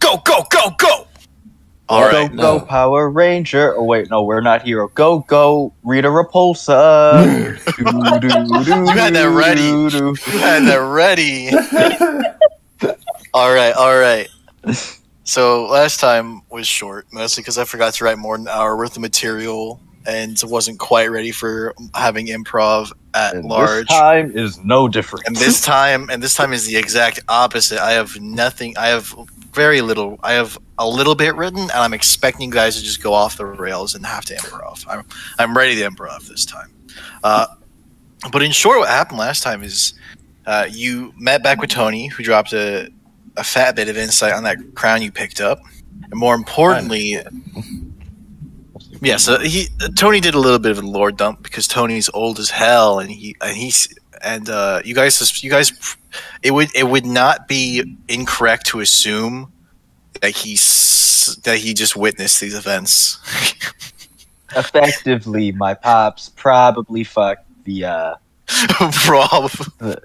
Go, go, go, go! All right. Go, Power Ranger. Oh, wait, no, we're not hero. Go, Rita Repulsa. You had that ready. You had that ready. All right. So last time was short, mostly because I forgot to write more than an hour worth of material and wasn't quite ready for having improv at large. This time is no different. And this time is the exact opposite. I have nothing. I have very little. I have a little bit written, and I'm expecting you guys to just go off the rails and have to improv. I'm ready to improv this time. But in short, what happened last time is you met back with Tony, who dropped a fat bit of insight on that crown you picked up, and more importantly, yeah. So Tony did a little bit of a lore dump because Tony's old as hell, and you guys, it would not be incorrect to assume that he just witnessed these events. Effectively, my pops probably fucked the. Probably.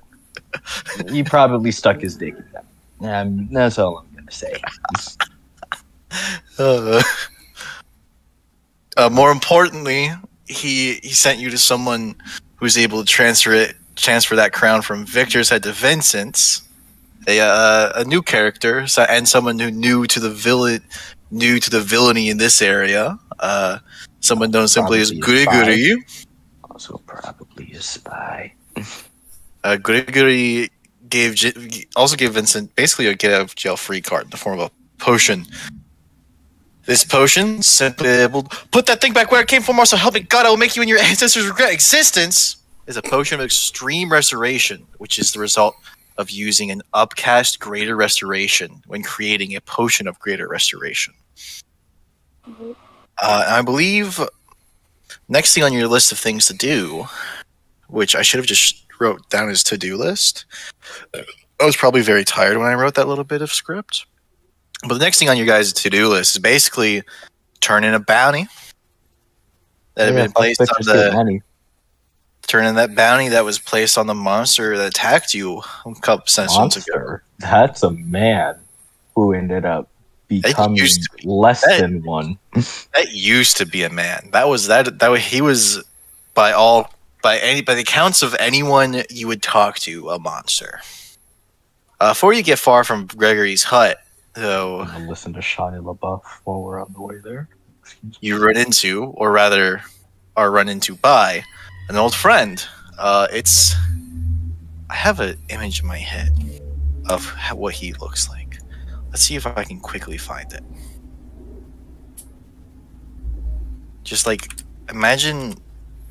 He probably stuck his dick in them. That's all I'm gonna say. More importantly, he sent you to someone who's able to transfer that crown from Victor's head to Vincent's. A new character, and someone who knew to the villainy in this area. Someone known simply as Goody Goody. Also, probably a spy. Goody Goody also gave Vincent basically a get out of jail free card in the form of a potion. This potion simply able to put that thing back where it came from, or so help me God, it will make you and your ancestors regret existence. Is a potion of extreme restoration, which is the result of using an upcast greater restoration when creating a potion of greater restoration. I believe next thing on your list of things to do, which I should have just wrote down as to-do list. I was probably very tired when I wrote that little bit of script. But the next thing on your guys' to-do list is basically turn in a bounty that had been placed on the... Turn in that bounty that was placed on the monster that attacked you a couple sessions ago. That's a man who ended up becoming less than one. That used to be a man. That he was by the accounts of anyone you would talk to, a monster. Before you get far from Gregory's hut, though, I'm gonna listen to Shia LaBeouf while we're on the way there. You run into, or rather, are run into by an old friend. I have an image in my head of what he looks like. Let's see if I can quickly find it. Just like, imagine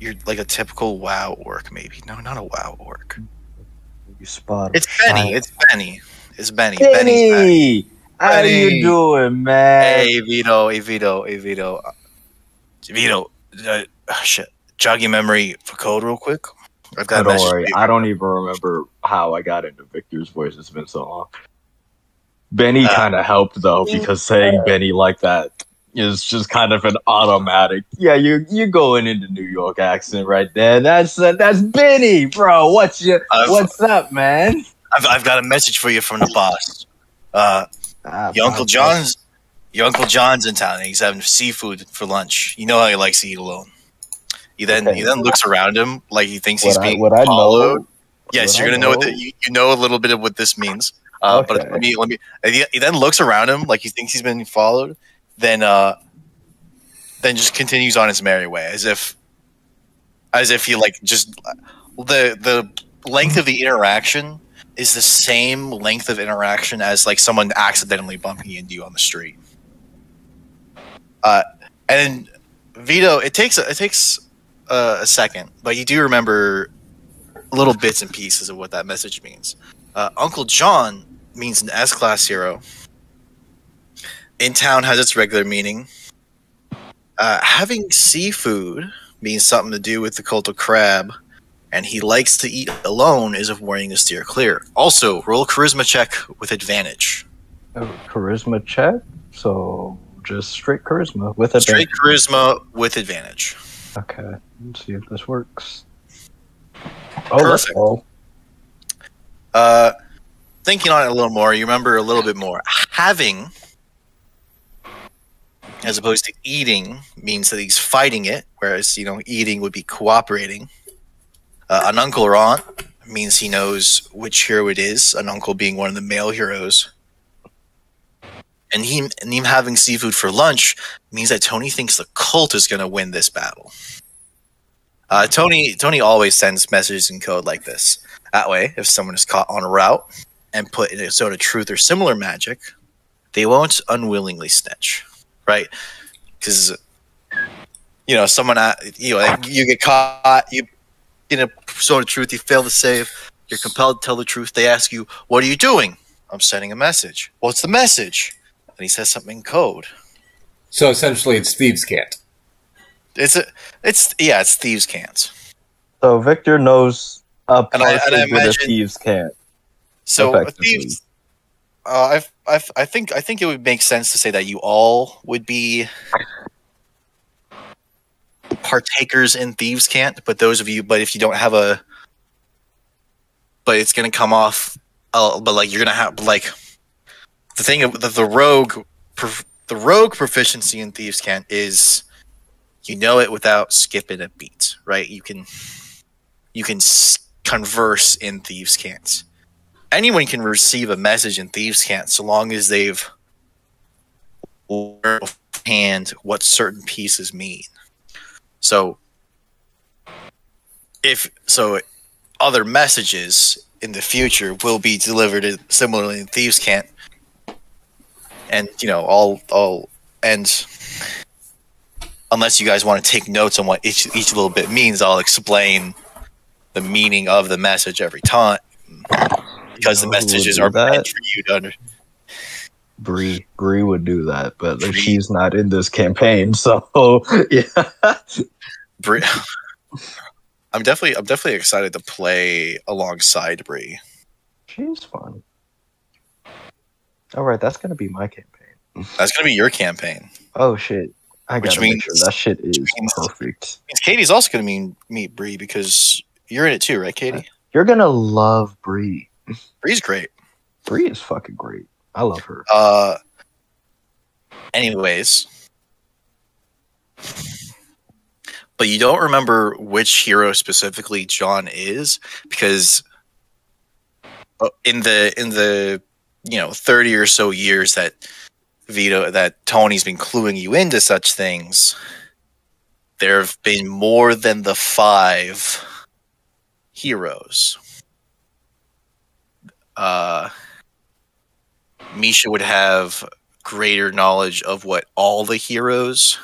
you're like a typical WoW orc, maybe. No, not a WoW orc. You spot. It's Benny. It's Benny. It's Benny. Benny! How you doing, man? Hey, Vito. Hey, Vito. Hey, Vito. Vito. Shit. Jog your memory for code real quick. I've got don't worry. I don't even remember how I got into Victor's voice. It's been so long. Benny kind of helped, though, because saying Benny like that is just kind of an automatic. Yeah, you're going into New York accent right there. That's Benny, bro. What's up, man? I've got a message for you from the boss. Your Uncle John's in town, and he's having seafood for lunch. You know how he likes to eat alone. He then looks around him like he thinks he's being followed. Yes, you're gonna know that you know a little bit of what this means. But let me. He then looks around him like he thinks he's been followed. Then just continues on his merry way, as if he like just the length of the interaction is the same length of interaction as like someone accidentally bumping into you on the street. And Vito, it takes a second, but you do remember little bits and pieces of what that message means. Uncle John means an S-class hero. In town has its regular meaning. Having seafood means something to do with the cult of crab, and he likes to eat alone is of warning to steer clear. Also, roll a charisma check with advantage. Charisma check? So just straight charisma with advantage. Straight charisma with advantage. Okay, let's see if this works. Perfect. Thinking on it a little more, you remember a little bit more. Having as opposed to eating means that he's fighting it, whereas eating would be cooperating. An uncle or aunt means he knows which hero it is. An uncle being one of the male heroes, and him having seafood for lunch means that Tony thinks the cult is going to win this battle. Tony always sends messages in code like this. That way, if someone is caught on a route and put in a zone of truth or similar magic, they won't unwillingly snitch, right? Because someone you get caught, you in a zone of truth, you fail to save, you're compelled to tell the truth. They ask you, "What are you doing?" "I'm sending a message." "What's the message?" And he says something in code. So essentially, it's thieves' cant. It's thieves' cant. So Victor knows a And I imagine thieves' cant. So thieves. I think it would make sense to say that you all would be partakers in thieves' cant, but if you don't have but it's gonna come off. But like you're gonna have like the thing of the rogue proficiency in thieves' cant is it without skipping a beat, right? You can converse in thieves' cant. Anyone can receive a message in thieves' cant so long as they've learned beforehand what certain pieces mean. So other messages in the future will be delivered similarly in thieves' cant, and unless you guys want to take notes on what each little bit means, I'll explain the meaning of the message every time. Because the messages are meant for you to understand. Bree would do that, but she's not in this campaign, so yeah. Bree, I'm definitely excited to play alongside Bree. She's fun. All right, that's gonna be my campaign. That's gonna be your campaign. Oh shit! I gotta make sure that shit is perfect. Katie's also gonna meet Bree because you're in it too, right, Katie? You're gonna love Bree. Bree's great. Bree is fucking great. I love her. Anyways, but you don't remember which hero specifically John is because in the 30 or so years that Tony's been cluing you into such things, there have been more than the 5 heroes. Misha would have greater knowledge of what all the heroes,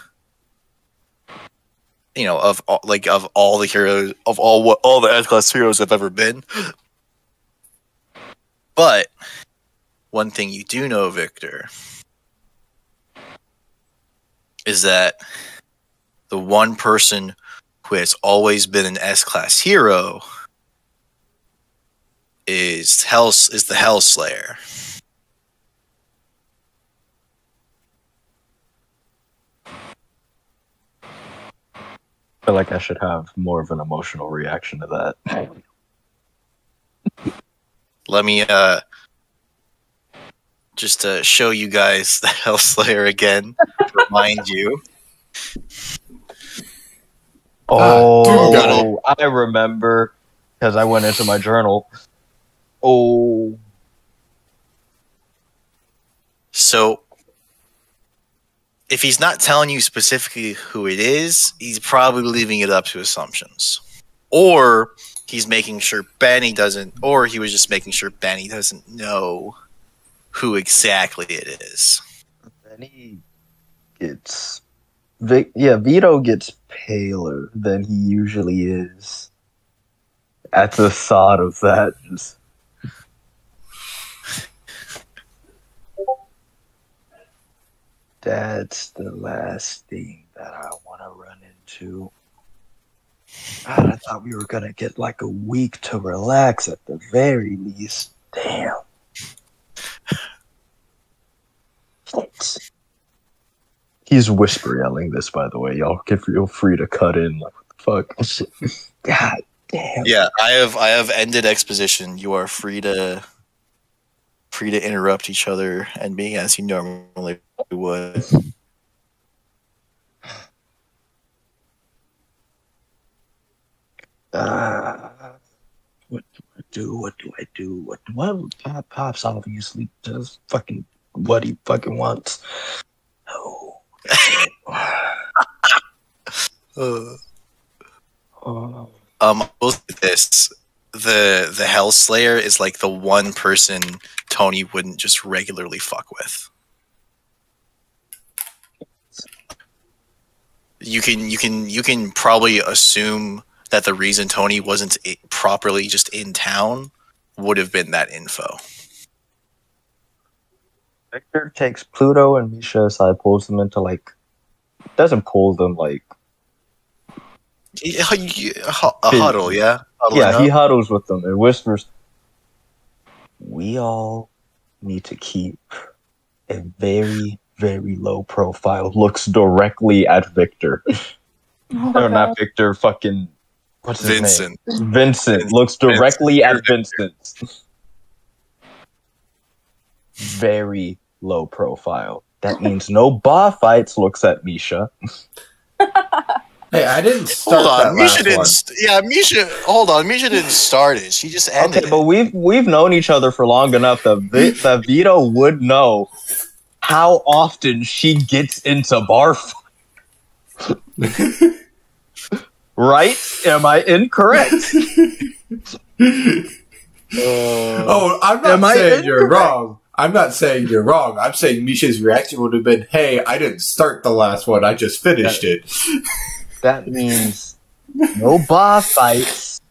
of all the heroes, of all the S-class heroes have ever been. But one thing you do know, Victor, is that the one person who has always been an S-class hero is the Hellslayer. I feel like I should have more of an emotional reaction to that. Let me just show you guys the Hellslayer again to remind you. Oh, I remember because I went into my journal. Oh. So, if he's not telling you specifically who it is, he's probably leaving it up to assumptions. Or he's making sure Benny doesn't, or he was just making sure Benny doesn't know who exactly it is. Benny gets... Vito gets paler than he usually is. At the thought of that, just... That's the last thing that I want to run into. God, I thought we were going to get like a week to relax at the very least. Damn. He's whisper yelling this, by the way. Y'all can feel free to cut in. Like, what the fuck? God damn. Yeah, I have ended exposition. You are free to interrupt each other and me as you normally would. What do I do? What do I do? Pop's obviously does fucking what he fucking wants. Oh. I'll say this: the Hellslayer is like the one person Tony wouldn't just regularly fuck with. You can probably assume that the reason Tony wasn't properly just in town would have been that info. Victor takes Pluto and Misha aside, pulls them into doesn't pull them A huddle, yeah? He huddles with them and whispers, "We all need to keep a very, very low profile." Looks directly at Victor. Or not Victor, fucking... What's his Vincent. name? Vincent. Looks directly at Vincent. Very low profile. That means no bar fights. Looks at Misha. Hey, I didn't start that Misha last one. Misha. Hold on, Misha didn't start it. She just ended Okay, but we've known each other for long enough that Vito would know how often she gets into bar fights. Right? Am I incorrect? Oh, I'm not saying you're wrong. I'm not saying you're wrong. I'm saying Misha's reaction would have been, "Hey, I didn't start the last one. I just finished it." That means no bar fights,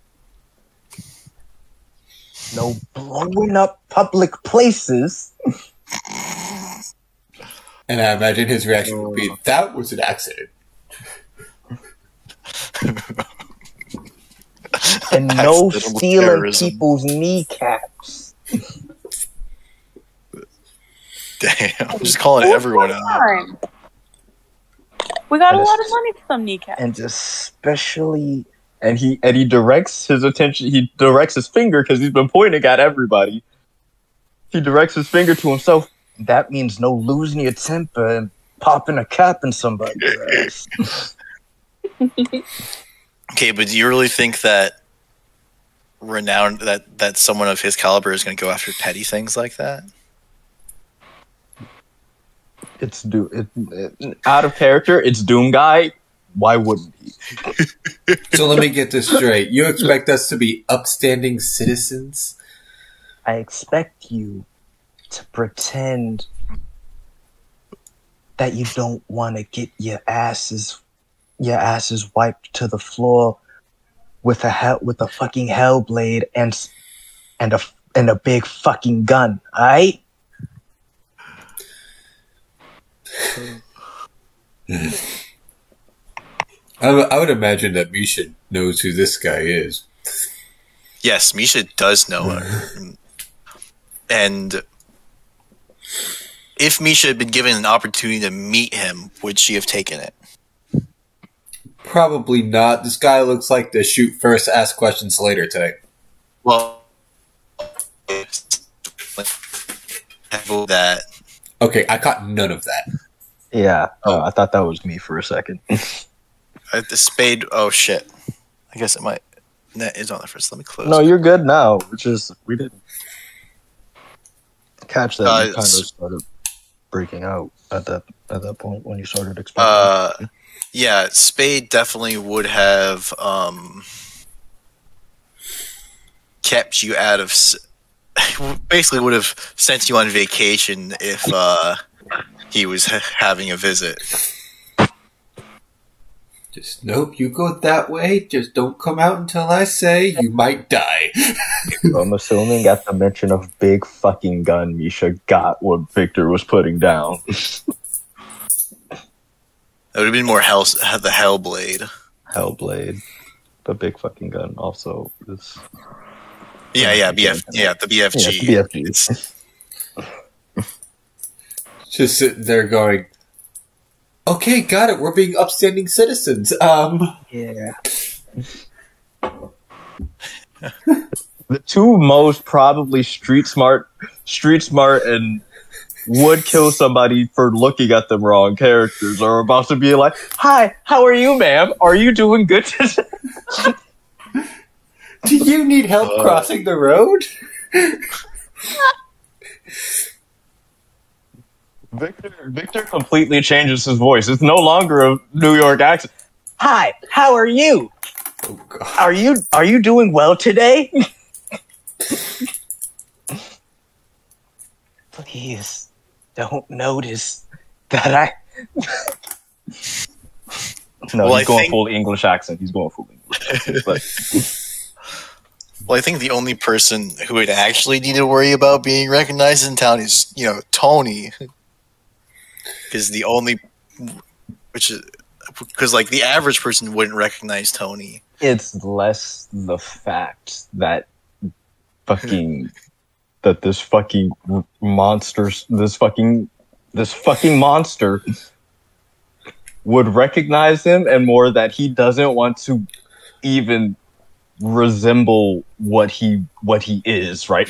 no blowing up public places. And I imagine his reaction would be, "That was an accident." And no Accidental stealing terrorism. people's kneecaps. Damn, I'm just calling everyone out. Time. We got a lot of money for some kneecaps. And especially, and he directs his attention. He directs his finger because he's been pointing at everybody. He directs his finger to himself. That means no losing your temper and popping a cap in somebody's ass. Okay, but do you really think that that someone of his caliber is going to go after petty things like that? It's out of character. It's Doom Guy. Why wouldn't he? So let me get this straight. You expect us to be upstanding citizens? I expect you to pretend that you don't want to get your asses wiped to the floor with a fucking Hellblade and a big fucking gun, alright? I would imagine that Misha knows who this guy is. Yes, Misha does know her. And if Misha had been given an opportunity to meet him, would she have taken it? Probably not. This guy looks like the shoot first, ask questions later type. Well, that. Okay, I caught none of that. Yeah. Oh, I thought that was me for a second. The spade. Oh shit! I guess it might. That is on the first. Let me close. No, you're good now. We didn't catch that. You kind of started breaking out at that point when you started explaining. Yeah, spade definitely would have kept you out of. Basically, would have sent you on vacation if he was having a visit. Just nope, you go that way. Just don't come out until I say you might die. I'm assuming at the mention of big fucking gun, Misha got what Victor was putting down. It would have been more the Hellblade. Hellblade. The big fucking gun also is... The BFG. Yeah, the BFG. Just sitting there going, okay, got it. We're being upstanding citizens. Yeah. The two most probably street smart and would kill somebody for looking at them wrong characters are about to be like, "Hi, how are you, ma'am? Are you doing good today?" Do you need help crossing the road? Victor completely changes his voice. It's no longer a New York accent. Hi, how are you? Oh, God. Are you doing well today? Please don't notice that I. No, Well, he's going full English accent. He's going full English accent. But... Well, I think the only person who would actually need to worry about being recognized in town is, Tony. Because the average person wouldn't recognize Tony. It's less the fact that this fucking monster would recognize him, and more that he doesn't want to even resemble what he is, right?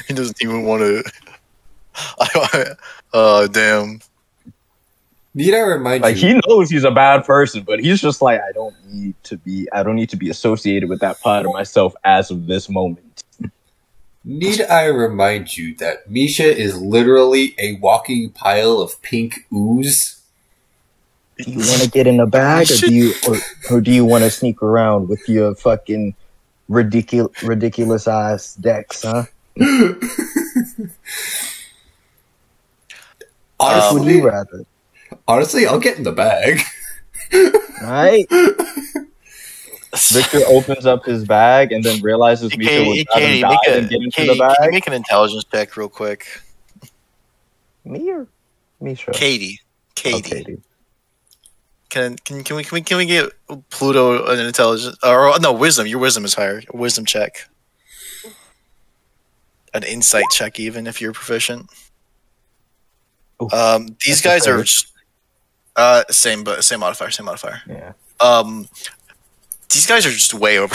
He doesn't even want to. Damn. Need I remind you? He knows he's a bad person, but he's just like, I don't need to be associated with that part of myself as of this moment. Need I remind you that Misha is literally a walking pile of pink ooze? Do you want to get in a bag, or do you want to sneak around with your fucking ridiculous ass decks, huh? Honestly, would you rather? Honestly, I'll get in the bag. Right? Victor opens up his bag and then realizes Misha was Katie, and get into the bag. Can you make an intelligence check real quick? Me or Misha? Katie. Oh, Katie. Can we get Pluto an intelligence or no wisdom? Your wisdom is higher. A wisdom check, an insight check, even if you're proficient. Ooh, these guys are just, same modifier. Yeah. These guys are just way over.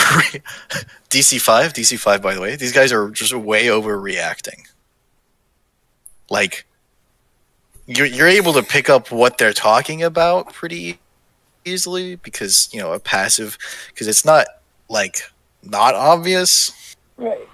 DC 5, by the way. These guys are just way overreacting. Like, you're able to pick up what they're talking about pretty easily because a passive, because it's not not obvious, right?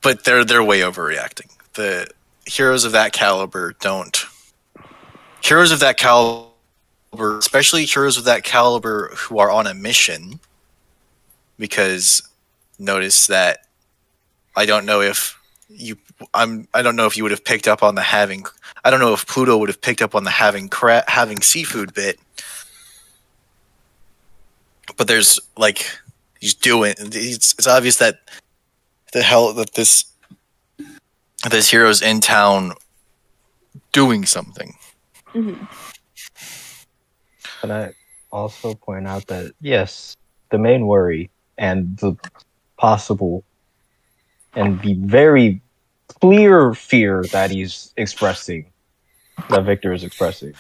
But they're way overreacting. The heroes of that caliber don't. Heroes of that caliber, especially heroes of that caliber who are on a mission, because notice that I don't know if you would have picked up on the having. I don't know if Pluto would have picked up on the having seafood bit. But there's it's obvious that this hero's in town doing something. Mm-hmm. Can I also point out that yes, the main worry and the possible and the very clear fear that Victor is expressing,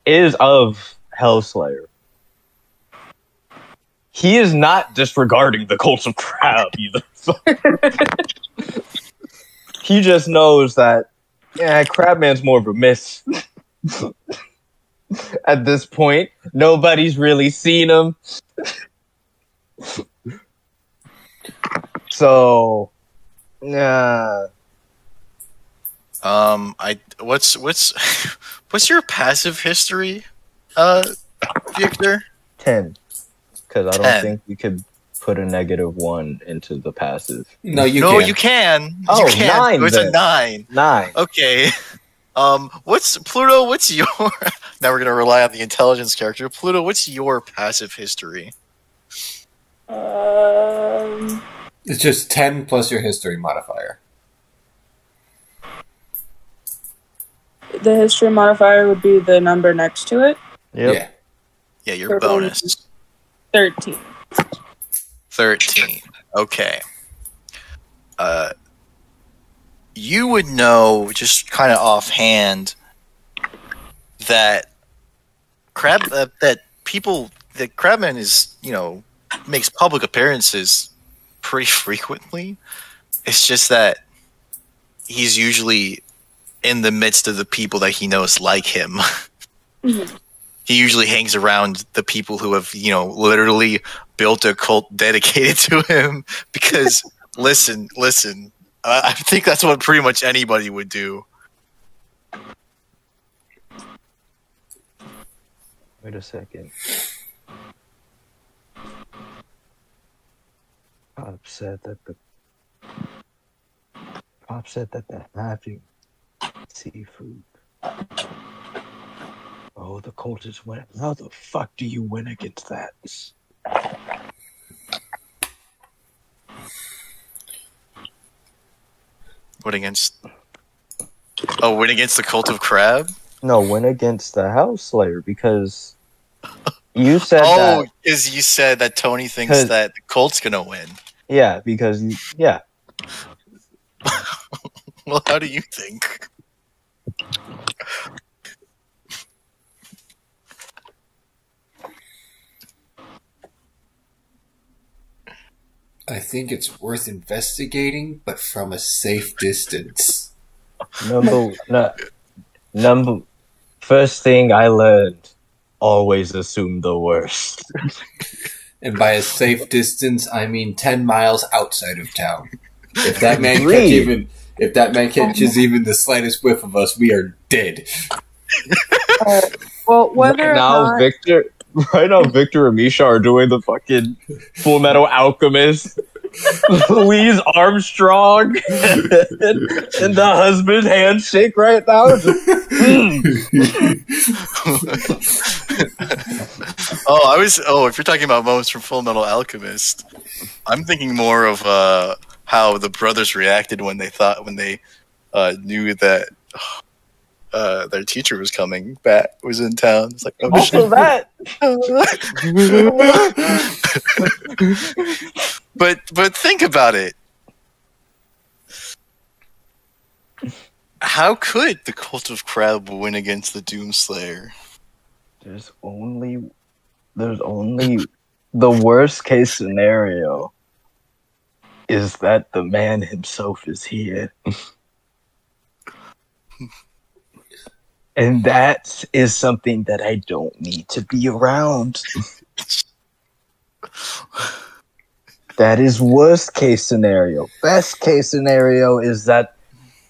is of Hellslayer. He is not disregarding the Cult of Crab either. He just knows that, Crabman's more of a miss. At this point, nobody's really seen him. So, yeah. What's your passive history, Victor? 10. Because I don't think you could put a -1 into the passive. No, you can. Oh, you can. 9. It's a 9. 9. Okay. What's Pluto? What's your? Now we're gonna rely on the intelligence character. Pluto, what's your passive history? It's just 10 plus your history modifier. The history modifier would be the number next to it. Yep. Yeah, your bonus. 13. 13. Okay. You would know just kind of offhand that Crabman is, makes public appearances pretty frequently. It's just that he's usually in the midst of the people that he knows like him. Mm-hmm. He usually hangs around the people who have, literally built a cult dedicated to him. Because, listen, I think that's what pretty much anybody would do. Wait a second. Pop said that they're having seafood. Oh, the cultists win. How the fuck do you win against that? Win against the Cult of Crab? No, win against the House Slayer, because you said that. Oh, because you said that Tony thinks that the cult's gonna win. Yeah, because yeah. Well, how do you think? I think it's worth investigating, but from a safe distance. First thing I learned, always assume the worst. And by a safe distance, I mean 10 miles outside of town. If that man catches even the slightest whiff of us, we are dead. Well, whether Right now, Victor and Misha are doing the fucking Full Metal Alchemist. Louise Armstrong and the husband handshake right now. If you're talking about moments from Full Metal Alchemist, I'm thinking more of how the brothers reacted when they knew that their teacher was coming back, was in town. It's like, oh shit. That. But think about it. How could the Cult of Crab win against the Doomslayer? There's only the worst case scenario is that the man himself is here. And that is something that I don't need to be around. That is worst case scenario. Best case scenario is that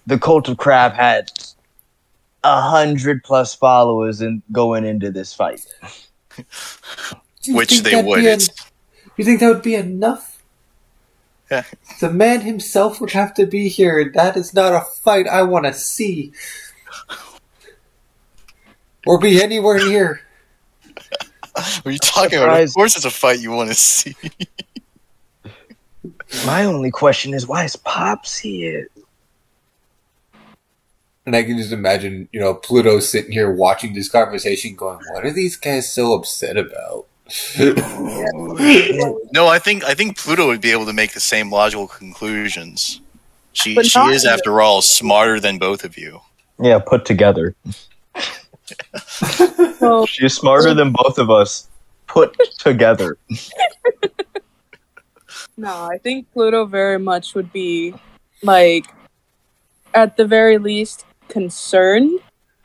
the Cult of Crab had 100+ followers going into this fight. Which they wouldn't. You think that would be enough? Yeah. The man himself would have to be here. That is not a fight I want to see. Or be anywhere near. What are you talking about? Of course it's a fight you want to see. My only question is, why is Pops here? And I can just imagine, Pluto sitting here watching this conversation going, what are these guys so upset about? No, I think Pluto would be able to make the same logical conclusions. She is, after all, smarter than both of you. Yeah, put together. She's smarter than both of us put together. No, I think Pluto very much would be, at the very least, concerned,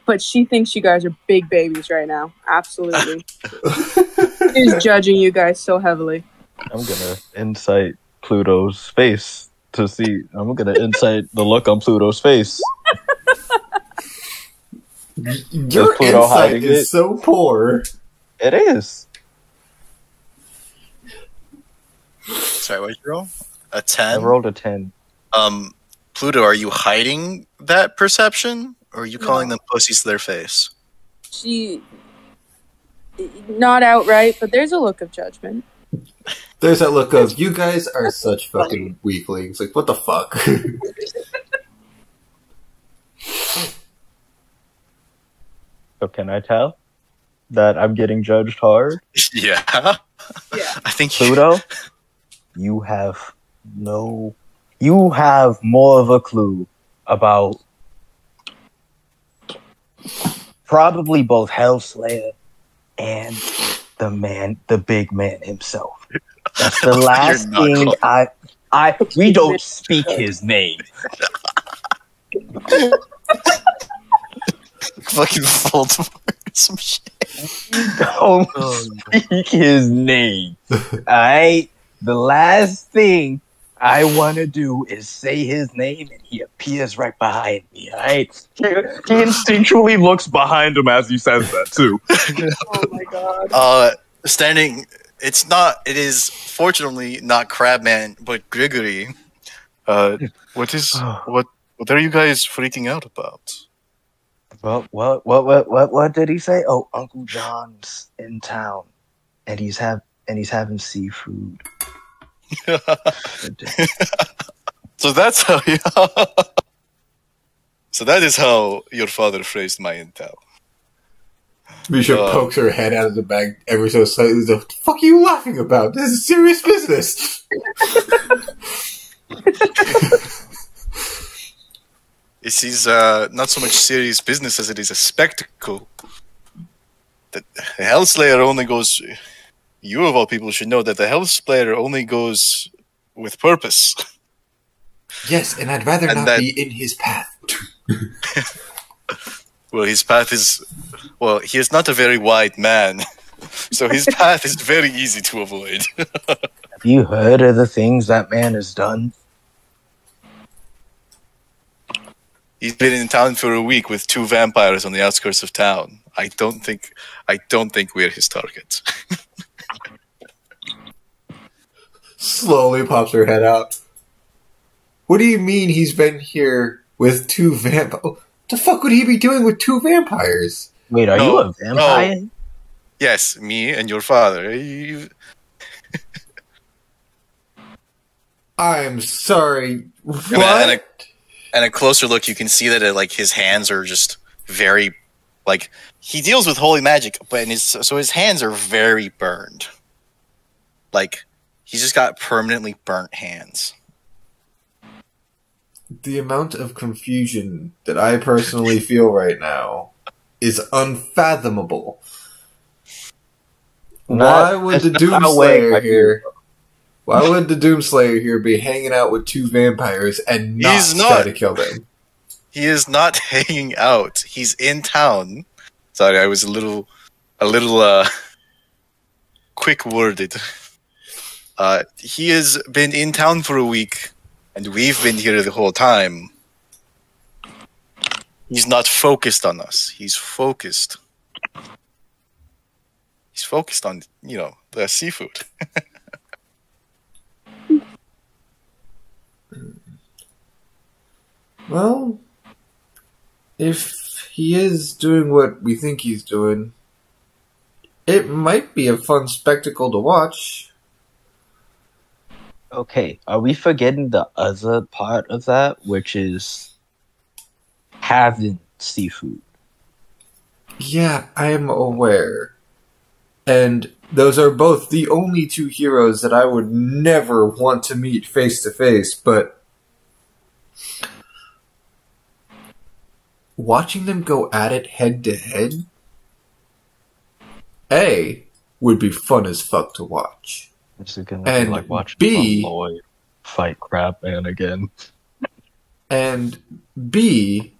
but she thinks you guys are big babies right now. Absolutely. She's judging you guys so heavily. I'm gonna insight Pluto's face to see. I'm gonna insight the look on Pluto's face. Your insight is so poor. It is. Sorry, what did you roll? A 10? I rolled a 10. Pluto, are you hiding that perception? Or are you calling them pussies to their face? Not outright, but there's a look of judgment. There's that look of, you guys are such fucking weaklings. Like, what the fuck? So can I tell that I'm getting judged hard? Yeah. I think Pluto, you have more of a clue about probably both Hellslayer and the big man himself. That's the last thing we don't speak his name. Fucking Voldemort or some shit. Don't speak his name. Alright? The last thing I want to do is say his name and he appears right behind me, alright? He instinctually looks behind him as he says that, too. Oh my god. It is fortunately not Crabman, but Gregory. What are you guys freaking out about? What did he say? Oh, Uncle John's in town, and he's having seafood. So that's how So that is how your father phrased my intel. Misha pokes her head out of the bag ever so slightly. What the fuck are you laughing about? This is serious business. This is not so much serious business as it is a spectacle. The Hellslayer only goes... You, of all people, should know that the Hellslayer only goes with purpose. Yes, and I'd rather not be in his path. Well, his path is... Well, he is not a very wide man. So his path is very easy to avoid. Have you heard of the things that man has done? He's been in town for a week with 2 vampires on the outskirts of town. I don't think we're his target. Slowly pops her head out. What do you mean he's been here with 2 vampires? What the fuck would he be doing with 2 vampires? Wait, are you a vampire? No. Yes, me and your father. I'm sorry. What? And a closer look, you can see that his hands are just very, he deals with holy magic, but his hands are very burned. He's just got permanently burnt hands. The amount of confusion that I personally feel right now is unfathomable. Why would the Doomslayer here? Why would the Doomslayer here be hanging out with 2 vampires and not try to kill them? He is not hanging out. He's in town. Sorry, I was a little quick-worded. He has been in town for a week, and we've been here the whole time. He's not focused on us. He's focused. He's focused on, the seafood. Well, if he is doing what we think he's doing, it might be a fun spectacle to watch. Okay, are we forgetting the other part of that, which is having seafood? Yeah, I am aware. And those are both the only 2 heroes that I would never want to meet face to face, but watching them go at it head to head, would be fun as fuck to watch. This is gonna and be like watching B, Lloyd fight Crabman again. And B,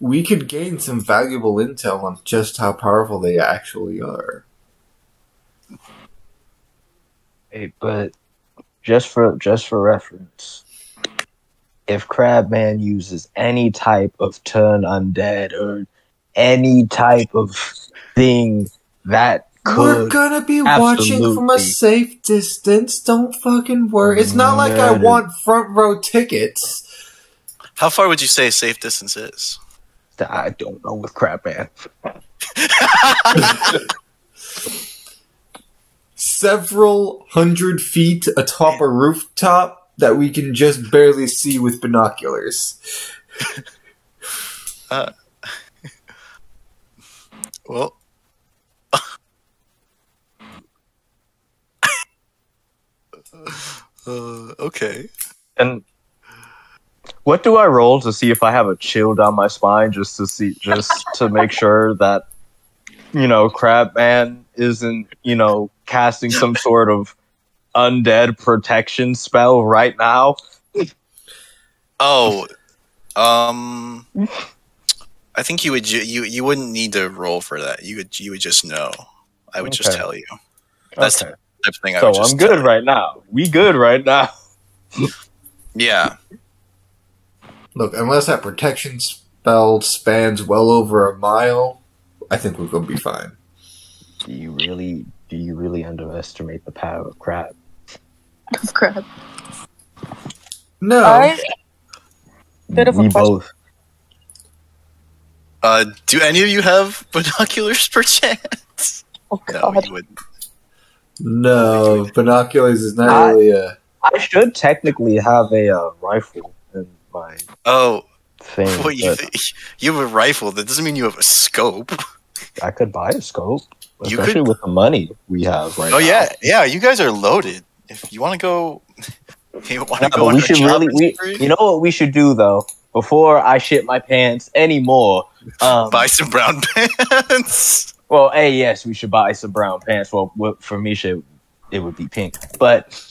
we could gain some valuable intel on just how powerful they actually are. Hey, but just for reference, if Crabman uses any type of turn undead or any type of thing that we're gonna be watching from a safe distance. Don't fucking worry. It's not like I want front row tickets. How far would you say safe distance is? I don't know with Crabman. Several 100 feet atop a rooftop that we can just barely see with binoculars. Well, okay. And what do I roll to see if I have a chill down my spine, just to make sure that Crabman isn't casting some sort of undead protection spell right now? Oh, I think you would you wouldn't need to roll for that. You would just know. I would just tell you. That's the type of thing I would just I'm good right now. We good right now. Yeah. Look, unless that protection spell spans well over a mile, I think we're gonna be fine. Do you really underestimate the power of crab? Crap. No. Bit of a We question. both. Do any of you have binoculars, perchance? Oh No, god. you wouldn't. No, binoculars is not really a... I should technically have a rifle in my Oh, thing. what you have a rifle. That doesn't mean you have a scope. I could buy a scope, You especially could- with the money we have right now. Oh yeah. You guys are loaded. If you want to go, you want to No, go. but on we a should shopping really. spree? You know what we should do though? Before I shit my pants anymore, Buy some brown pants. well, yes, we should buy some brown pants. Well, for me, it would be pink, but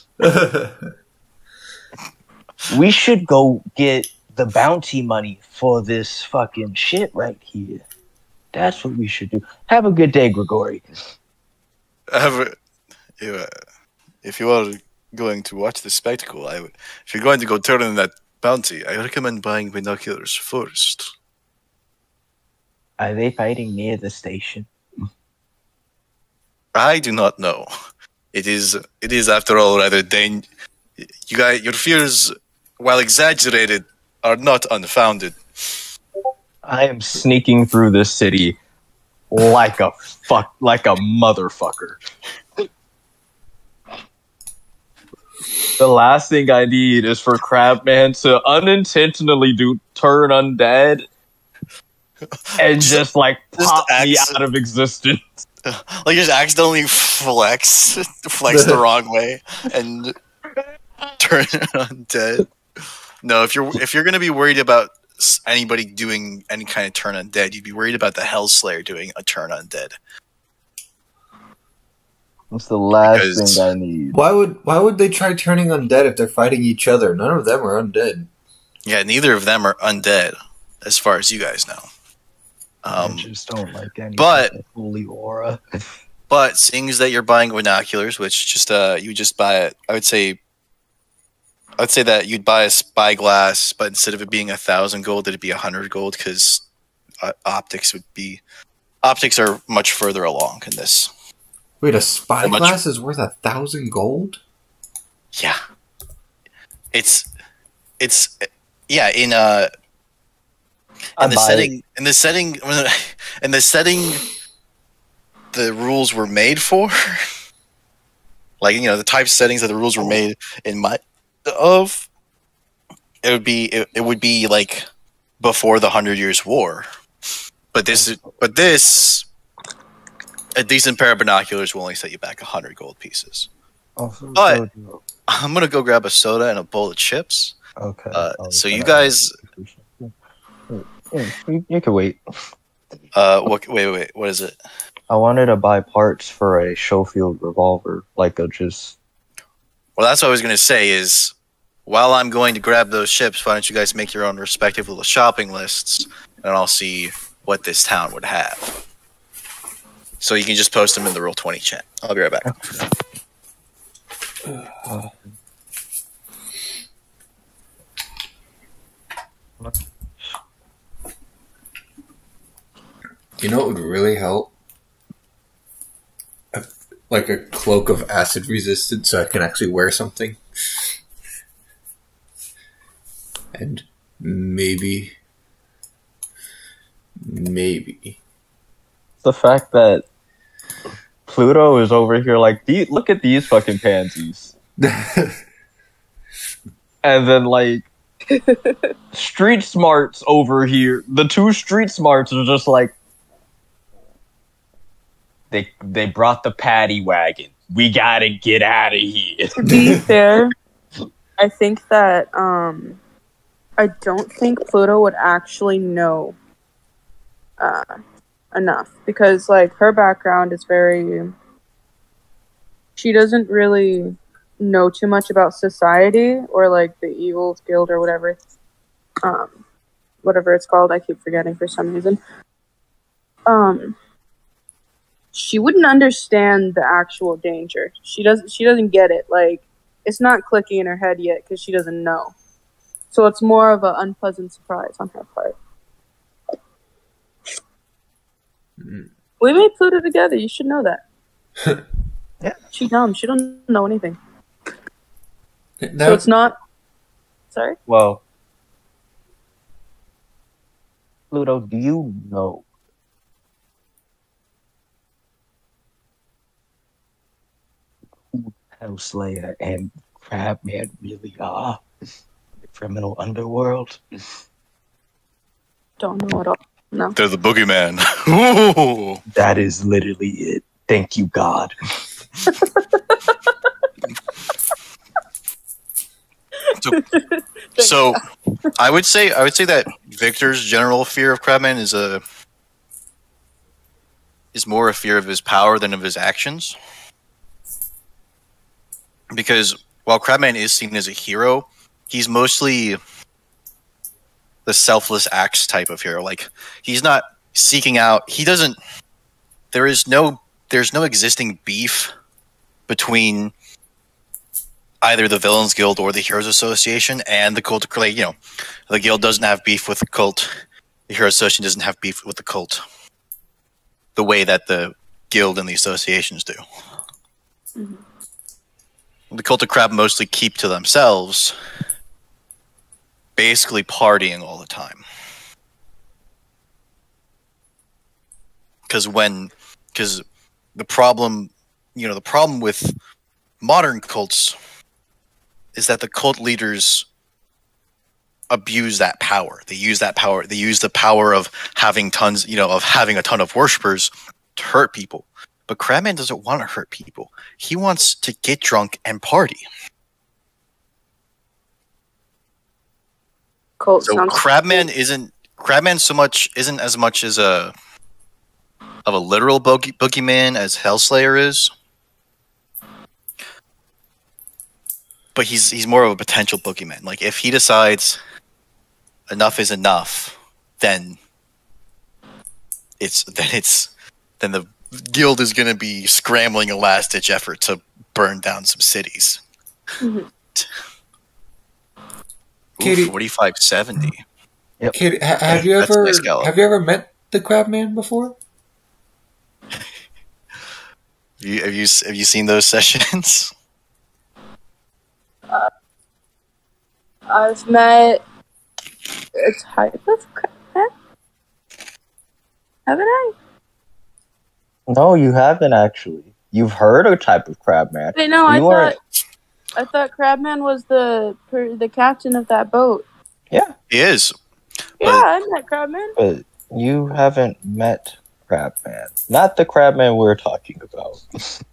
we should go get the bounty money for this fucking shit right here. That's what we should do. Have a good day, Grigori. If you are going to watch the spectacle, if you're going to go turn in that bounty, I recommend buying binoculars first. Are they fighting near the station? I do not know. It is after all rather You guys, your fears, while exaggerated, are not unfounded. I am sneaking through this city like a motherfucker. The last thing I need is for Crabman to unintentionally turn undead and just pop me out of existence. Like just accidentally flex the wrong way and turn undead. No, if you're gonna be worried about anybody doing any kind of turn undead, you'd be worried about the Hellslayer doing a turn undead. That's the last thing I need. Why would they try turning undead if they're fighting each other? None of them are undead. Yeah, neither of them are undead, as far as you guys know. I just don't like any holy aura. But seeing as that you're buying binoculars, which just you just buy it, I'd say that you'd buy a spyglass, but instead of it being 1,000 gold, it'd be 100 gold because optics are much further along in this. Wait, a spyglass is worth 1,000 gold? Yeah, it's yeah in the setting the rules were made for. Like, the type of settings that the rules were made in it would be like before the 100 Years' War. But this a decent pair of binoculars will only set you back 100 gold pieces. But I'm gonna go grab a soda and a bowl of chips. Okay. So you guys, you can wait. wait. What is it? I wanted to buy parts for a Schofield revolver, Well, that's what I was gonna say. Is while I'm going to grab those chips, why don't you guys make your own respective little shopping lists, and I'll see what this town would have. So you can just post them in the Roll20 chat. I'll be right back. You know what would really help? Like a cloak of acid resistance so I can actually wear something. And maybe... The fact that Pluto is over here look at these fucking pansies. And then Street Smarts over here. The two Street Smarts are just they brought the paddy wagon. We gotta get out of here. To be fair, I think that I don't think Pluto would actually know enough because her background is she doesn't really know too much about society or the Evil's Guild or whatever. whatever it's called. I keep forgetting for some reason. She wouldn't understand the actual danger. She doesn't get it. Like, it's not clicking in her head yet because she doesn't know. So it's more of an unpleasant surprise on her part. We made Pluto together. You should know that. Yeah. She's dumb. She don't know anything. No. So it's not... Sorry? Well, Pluto, do you know who Hellslayer and Crabman really are? The criminal underworld? Don't know at all. No. They're the boogeyman. Ooh. That is literally it. Thank you, God. So I would say that Victor's general fear of Crabman is more a fear of his power than of his actions. Because while Crabman is seen as a hero, he's mostly the selfless acts type of hero. Like, he's not seeking out. There's no existing beef between either the Villains Guild or the Heroes Association and the Cult. Like, the Guild doesn't have beef with the Cult. The Heroes Association doesn't have beef with the Cult. The way that the Guild and the associations do. The Cult of Crab mostly keep to themselves, basically partying all the time. Because the problem with modern cults is that the cult leaders abuse that power. They use that power. They use the power of having having a ton of worshippers to hurt people. But Crabman doesn't want to hurt people. He wants to get drunk and party. Cult So Crabman isn't as much as a literal boogeyman as Hellslayer is. But he's more of a potential boogeyman. Like, if he decides enough is enough, then the Guild is going to be scrambling a last-ditch effort to burn down some cities. Katie, 4570. Yep. Katie, have you That's ever nice, Gallo. have you ever met the Crabman before? Have you seen those sessions? I've met a type of Crabman. Haven't I? No, you haven't actually. You've heard a type of Crabman. Wait, no, You are- I thought Crabman was the captain of that boat. Yeah, He is. Yeah, I met Crabman. but you haven't met Crabman. Not the Crabman we're talking about.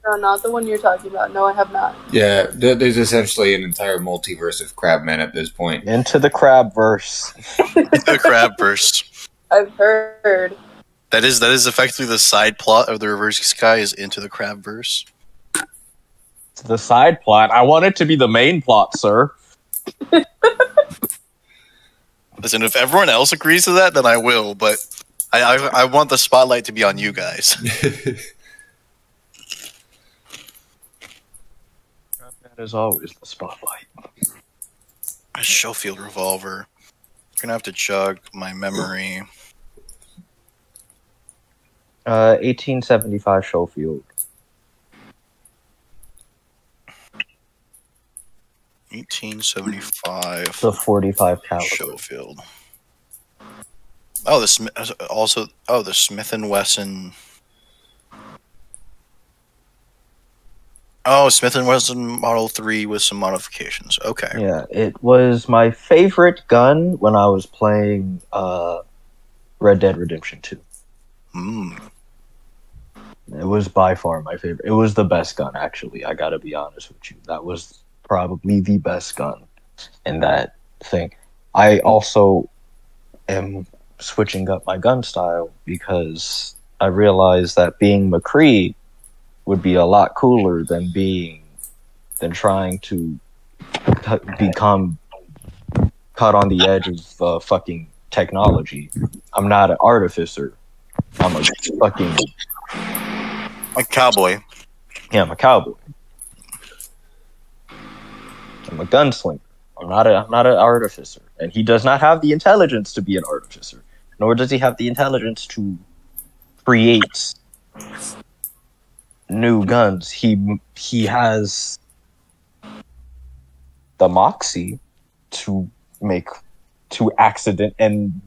No, not the one you're talking about. No, I have not. Yeah, there's essentially an entire multiverse of Crabman at this point. Into the Crabverse. The Crabverse. I've heard. That is effectively the side plot of the Reverse Sky is Into the Crabverse. It's the side plot. I want it to be the main plot, sir. Listen, if everyone else agrees to that, then I will. But I want the spotlight to be on you guys. Crabman is always the spotlight. A Schofield revolver. Gonna have to jog my memory. 1875 Schofield. 1875. The 45 caliber. Schofield. Oh, the Smith and Wesson. Oh, Smith and Wesson Model 3 with some modifications. Okay. Yeah, it was my favorite gun when I was playing Red Dead Redemption 2. It was by far my favorite. It was the best gun, actually. I gotta be honest with you. That was probably the best gun in that thing. I also am switching up my gun style because I realized that being McCree would be a lot cooler than trying to become caught on the edge of fucking technology. I'm not an artificer. I'm a fucking A cowboy. yeah. I'm a cowboy. I'm a gunslinger. I'm not an artificer, and he does not have the intelligence to be an artificer, nor does he have the intelligence to create new guns. He has the moxie to accident, and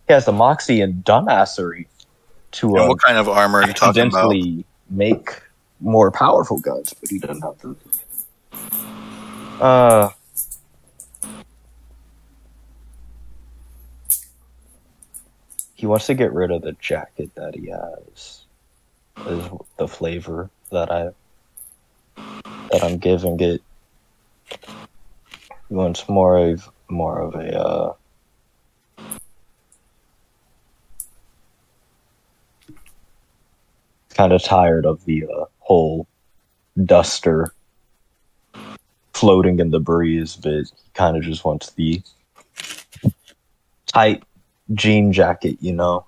he has the moxie and dumbassery to And what kind of armor are you talking about? accidentally make more powerful guns, but he doesn't have the. He wants to get rid of the jacket that he has. Is the flavor that I'm giving it. He wants more of a kind of tired of the whole duster floating in the breeze, but he kind of just wants the tight jean jacket, you know.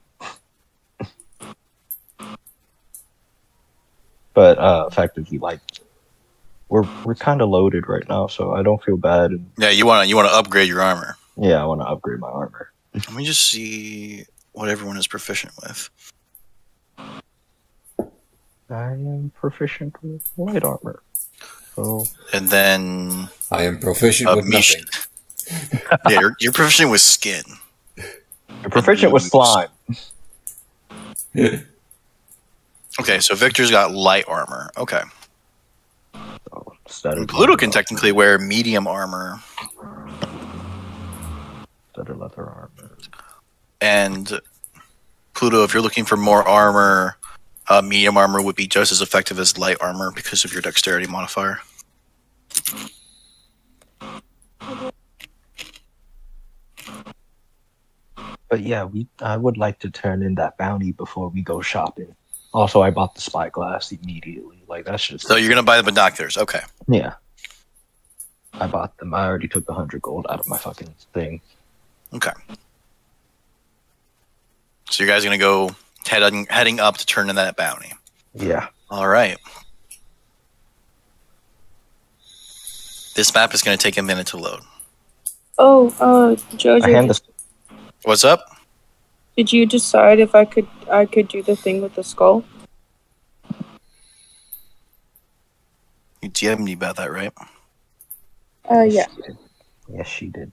But effectively, like we're kind of loaded right now, so I don't feel bad. Yeah, you want to upgrade your armor. Yeah, I want to upgrade my armor. Let me just see what everyone is proficient with. I am proficient with light armor. So And then I am proficient with Misha. nothing. Yeah, you're proficient with skin. you're proficient with slime. Okay, so Victor's got light armor. Okay. So studded Pluto leather can technically wear medium armor. studded leather armor. And Pluto, if you're looking for more armor, medium armor would be just as effective as light armor because of your dexterity modifier. But yeah, I would like to turn in that bounty before we go shopping. Also, I bought the spyglass immediately. Like that's just So you're gonna buy the binoculars, okay? yeah. I bought them. I already took 100 gold out of my fucking thing. Okay. So you guys are gonna go heading up to turn in that bounty. Yeah. All right. This map is gonna take a minute to load. Oh, I Jojo, hand the What's up? did you decide if I could do the thing with the skull? You DM'd me about that, right? Yeah. Yes, she did.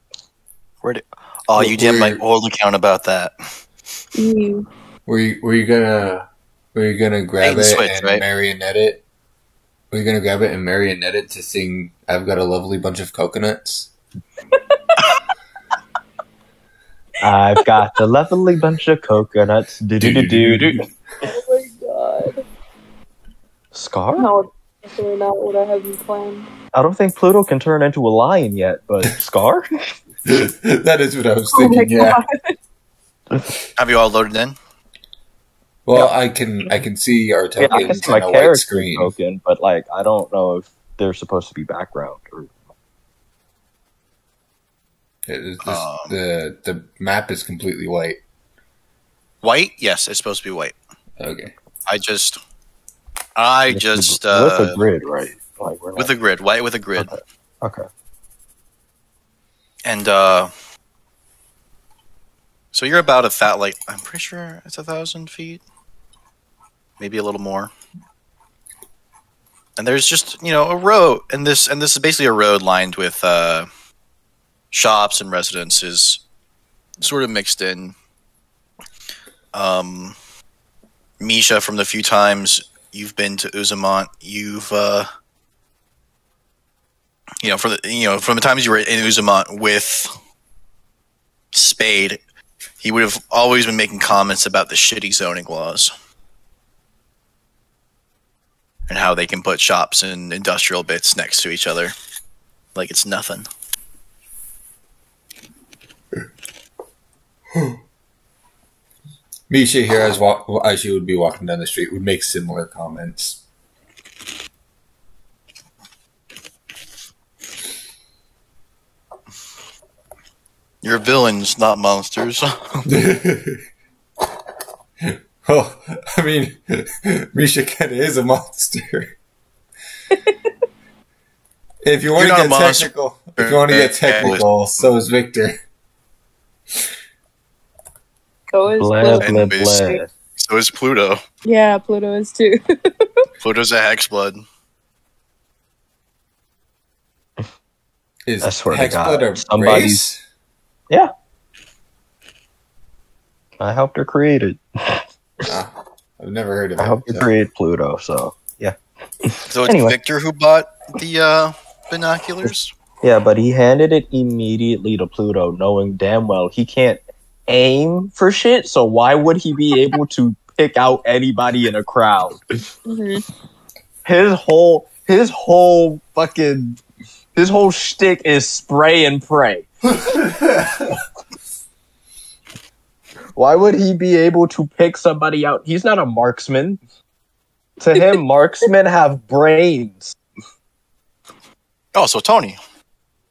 Where did? Oh, you DM'd my old account about that. You. Were you gonna grab Bait and it switch, and right? marionette it? Were you gonna grab it and marionette it to sing "I've Got a Lovely Bunch of Coconuts"? I've got a lovely bunch of coconuts. Do. Oh my god. Scar? No, definitely not what I have in plan. I don't think Pluto can turn into a lion yet, but Scar? That is what I was Oh my thinking. Yeah. god. Have you all loaded in? Well, I can see our Yeah, I can tokens see my on a white character screen. token, but like I don't know if they're supposed to be background or The map is completely white. White? Yes, it's supposed to be white. Okay. I just with a grid, right? Like we're with a grid, white with a grid. okay. And so you're about I'm pretty sure it's 1,000 feet, maybe a little more. And there's just a road, and this is basically a road lined with shops and residences, sort of mixed in. Misha, from the few times you've been to Uzumont, you've from the times you were in Uzumont with Spade, he would have always been making comments about the shitty zoning laws and how they can put shops and industrial bits next to each other like it's nothing. Misha here, as she would be walking down the street, would make similar comments. You're villains, not monsters. Well, I mean, Misha kind of is a monster. If you want to get technical, so is Victor. So is Blah, Pluto. blah, blah. So is Pluto. Yeah, Pluto is too. Pluto's a Hexblood. Is I swear to Hexblood God, a somebody's- race? Yeah. I helped her create it. I've never heard of I it. helped her so. create Pluto, so yeah. So it's Anyway. Victor who bought the binoculars? Yeah, but he handed it immediately to Pluto, knowing damn well he can't aim for shit, so why would he be able to pick out anybody in a crowd? Mhm. His whole shtick is spray and pray. Why would he be able to pick somebody out? He's not a marksman. To him, marksmen have brains. Oh, so Tony.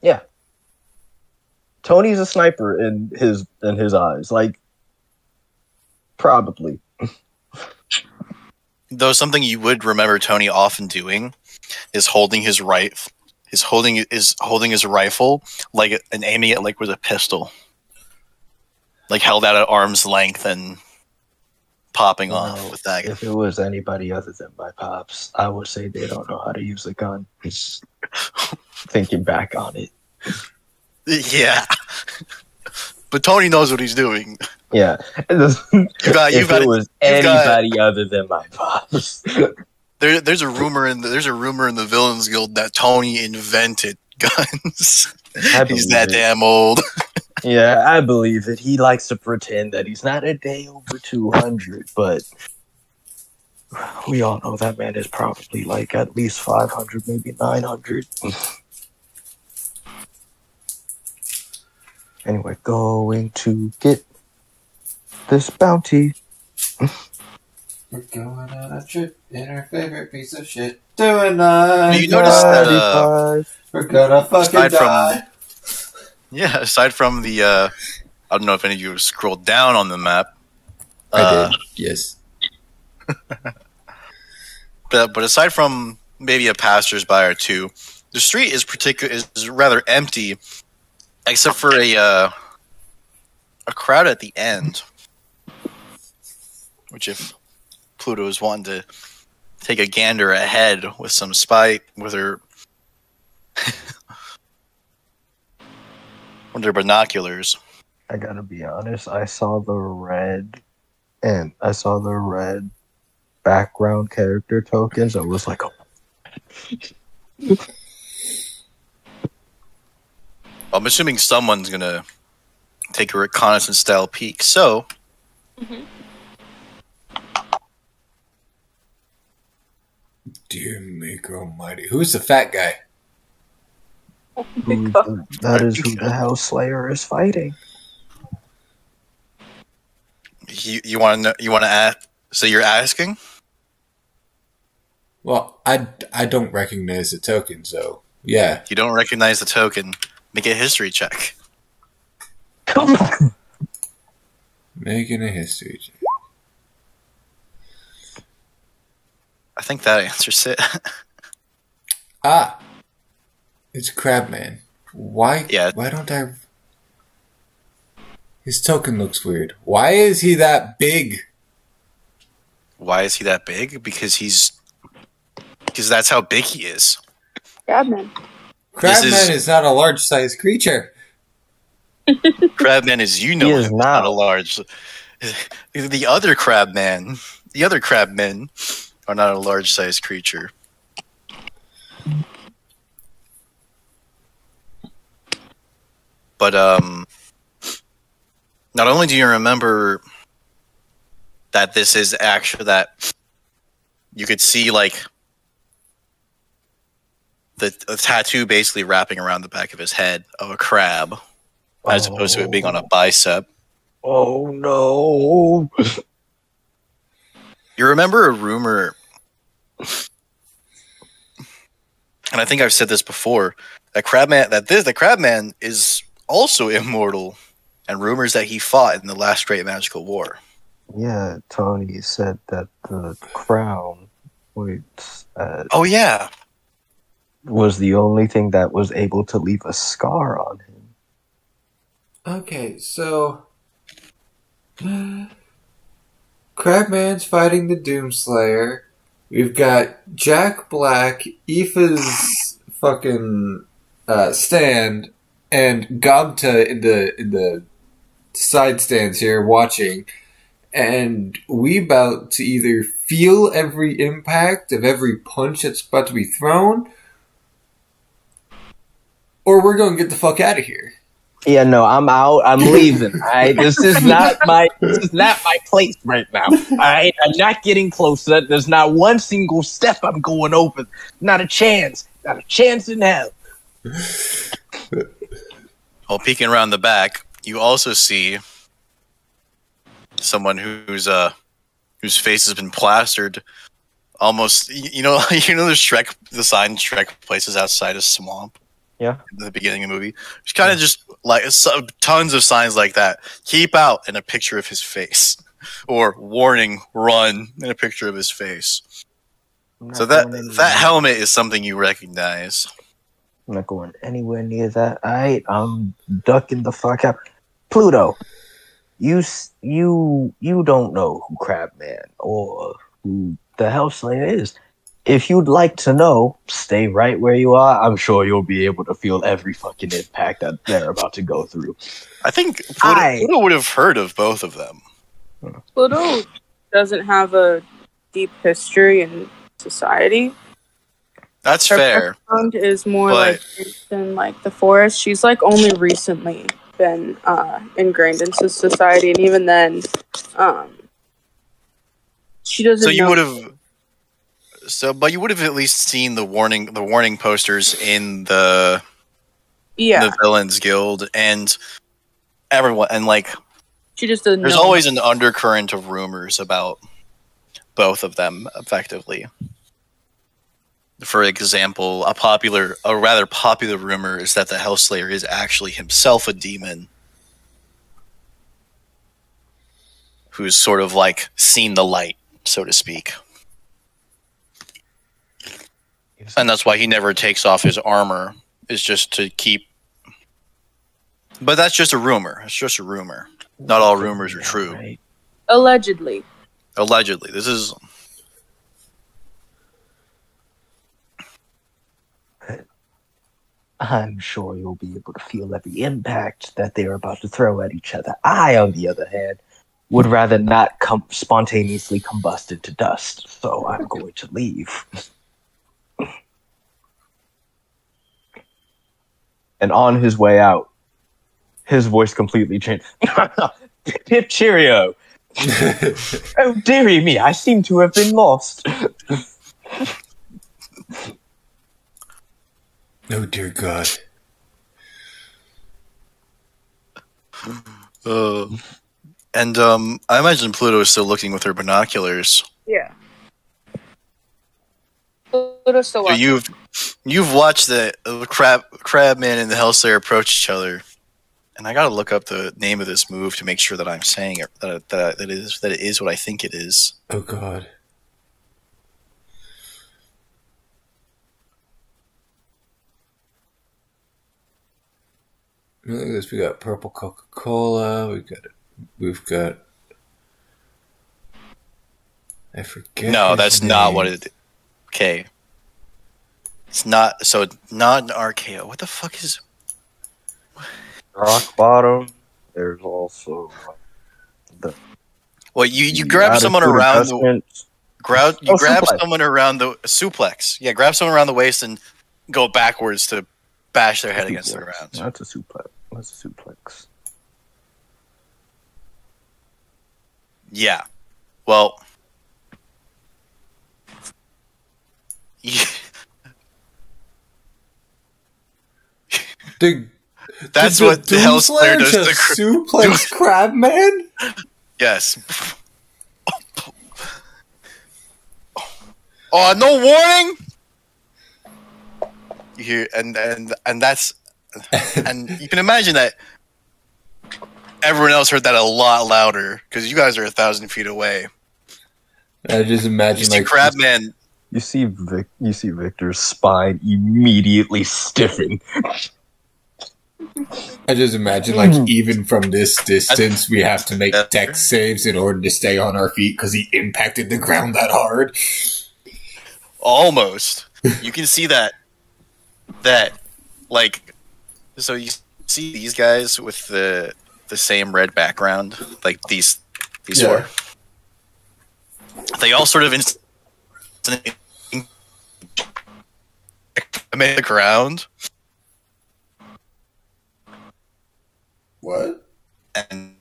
Yeah. Tony's a sniper in his eyes. Like, probably. Though something you would remember Tony often doing is holding his holding his rifle like and aiming it like with a pistol. Like held out at arm's length and popping off with that. If it was anybody other than my pops, I would say they don't know how to use a gun. Thinking back on it. Yeah. But Tony knows what he's doing. Yeah. If it was anybody other than my pops. There's a rumor in the Villains Guild that Tony invented guns. He's that damn old. Yeah, I believe it. He likes to pretend that he's not a day over 200, but we all know that man is probably like at least 500, maybe 900. Anyway, going to get this bounty. We're going on a trip in our favorite piece of shit. Tonight. You noticed that we're gonna fucking die. Aside from the I don't know if any of you have scrolled down on the map. I did, yes. But aside from maybe a passersby or two, the street is rather empty, except for a crowd at the end. Which, if Pluto is wanting to take a gander ahead with some spite with her with her binoculars. I gotta be honest, I saw the red background character tokens. I was like, oh. I'm assuming someone's gonna take a reconnaissance style peek. So, Dear Maker Almighty, who's the fat guy? That is who the Hell Slayer is fighting. you want to know? You want to ask? So you're asking? Well, I don't recognize the token, so yeah. You don't recognize the token? Make a history check. Come on. Making a history check. I think that answers it. Ah, it's Crabman. Why? Yeah. Why don't I? His token looks weird. Why is he that big? Why is he that big? Because that's how big he is. Crabman. Crabman is not a large-sized creature. Crabman is He is not not. a large. The other crabmen are not a large-sized creature. But not only do you remember that this is actually that you could see like the tattoo basically wrapping around the back of his head of a crab, as opposed to it being on a bicep. Oh no. You remember a rumor, and I think I've said this before, that the Crabman is also immortal. and rumors that he fought in the last Great Magical War. Yeah, Tony said that the crown, was yeah. was the only thing that was able to leave a scar on him. Okay, so Crabman's fighting the Doomslayer. We've got Jack Black, Aoife's fucking stand, and Gobta in the side stands here watching. And we about to either feel every impact of every punch that's about to be thrown, or we're going to get the fuck out of here. Yeah, no, I'm out. I'm leaving. Alright, this is not my place right now. Alright, I'm not getting close. There's not one single step I'm going over. Not a chance. Not a chance in hell. While peeking around the back, you also see someone whose face has been plastered. Almost, you know the Shrek, the sign Shrek places outside a swamp. Yeah. At the beginning of the movie, it's kind of just like tons of signs like that. Keep out, and a picture of his face, or warning, run, and a picture of his face. So that helmet is something you recognize. I'm not going anywhere near that. Alright, I'm ducking the fuck out. Pluto, you don't know who Crabman or who the Hellslayer is. If you'd like to know, stay right where you are. I'm sure you'll be able to feel every fucking impact that they're about to go through. I think Pluto would have heard of both of them. Pluto doesn't have a deep history in society. That's Her fair. background is more like in like the forest. She's like only recently been ingrained into society, and even then, she doesn't. So you would have. But you would have at least seen the warning posters in the Villains Guild, and everyone, and like she just doesn't. There's always an undercurrent of rumors about both of them. Effectively, for example, a rather popular rumor is that the Hellslayer is actually himself a demon who's sort of like seen the light, so to speak. And that's why he never takes off his armor, is just to keep... But that's just a rumor. It's just a rumor. Not all rumors are true. Allegedly. Allegedly. This is... I'm sure you'll be able to feel every impact that they're about to throw at each other. I, on the other hand, would rather not spontaneously combust into dust, so I'm going to leave. And on his way out, his voice completely changed. Pip cheerio! Oh, dearie me, I seem to have been lost. Oh, dear God. And I imagine Pluto is still looking with her binoculars. Yeah. Pluto's still watching. So you've watched the Crabman and the Hellslayer approach each other, and I gotta look up the name of this move to make sure that I'm saying it, that it is what I think it is. Oh God. Look at this. We got purple Coca-Cola. We've got. I forget. No, that's not what it. Okay. It's not. So not an RKO. What the fuck is? Rock bottom. There's also the. Well, you grab someone around the. Grab suplex. someone around the suplex. Yeah, grab someone around the waist and go backwards to bash their head against the ground. That's a suplex. That's a suplex. Yeah. Well. That's what the Hellslayer does to suplex Crabman? Yes. Oh, no warning! You hear, and that's, and you can imagine that everyone else heard that a lot louder because you guys are 1,000 feet away. I just imagine You see like Crabman. You see Victor's spine immediately stiffen. I just imagine like even from this distance, we have to make dex saves in order to stay on our feet because he impacted the ground that hard. Almost. You can see that like, so you see these guys with the same red background, like these four. They all sort of made the ground. What? And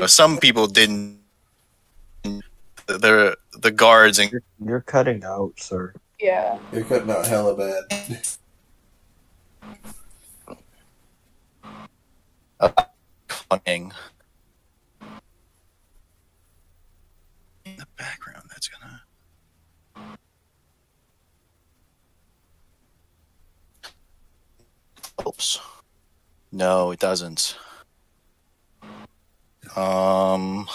some people didn't. The guards and You're cutting out, sir. Yeah. You're cutting out hella bad. Funning in the background. That's gonna. Oops. No, it doesn't. Hello.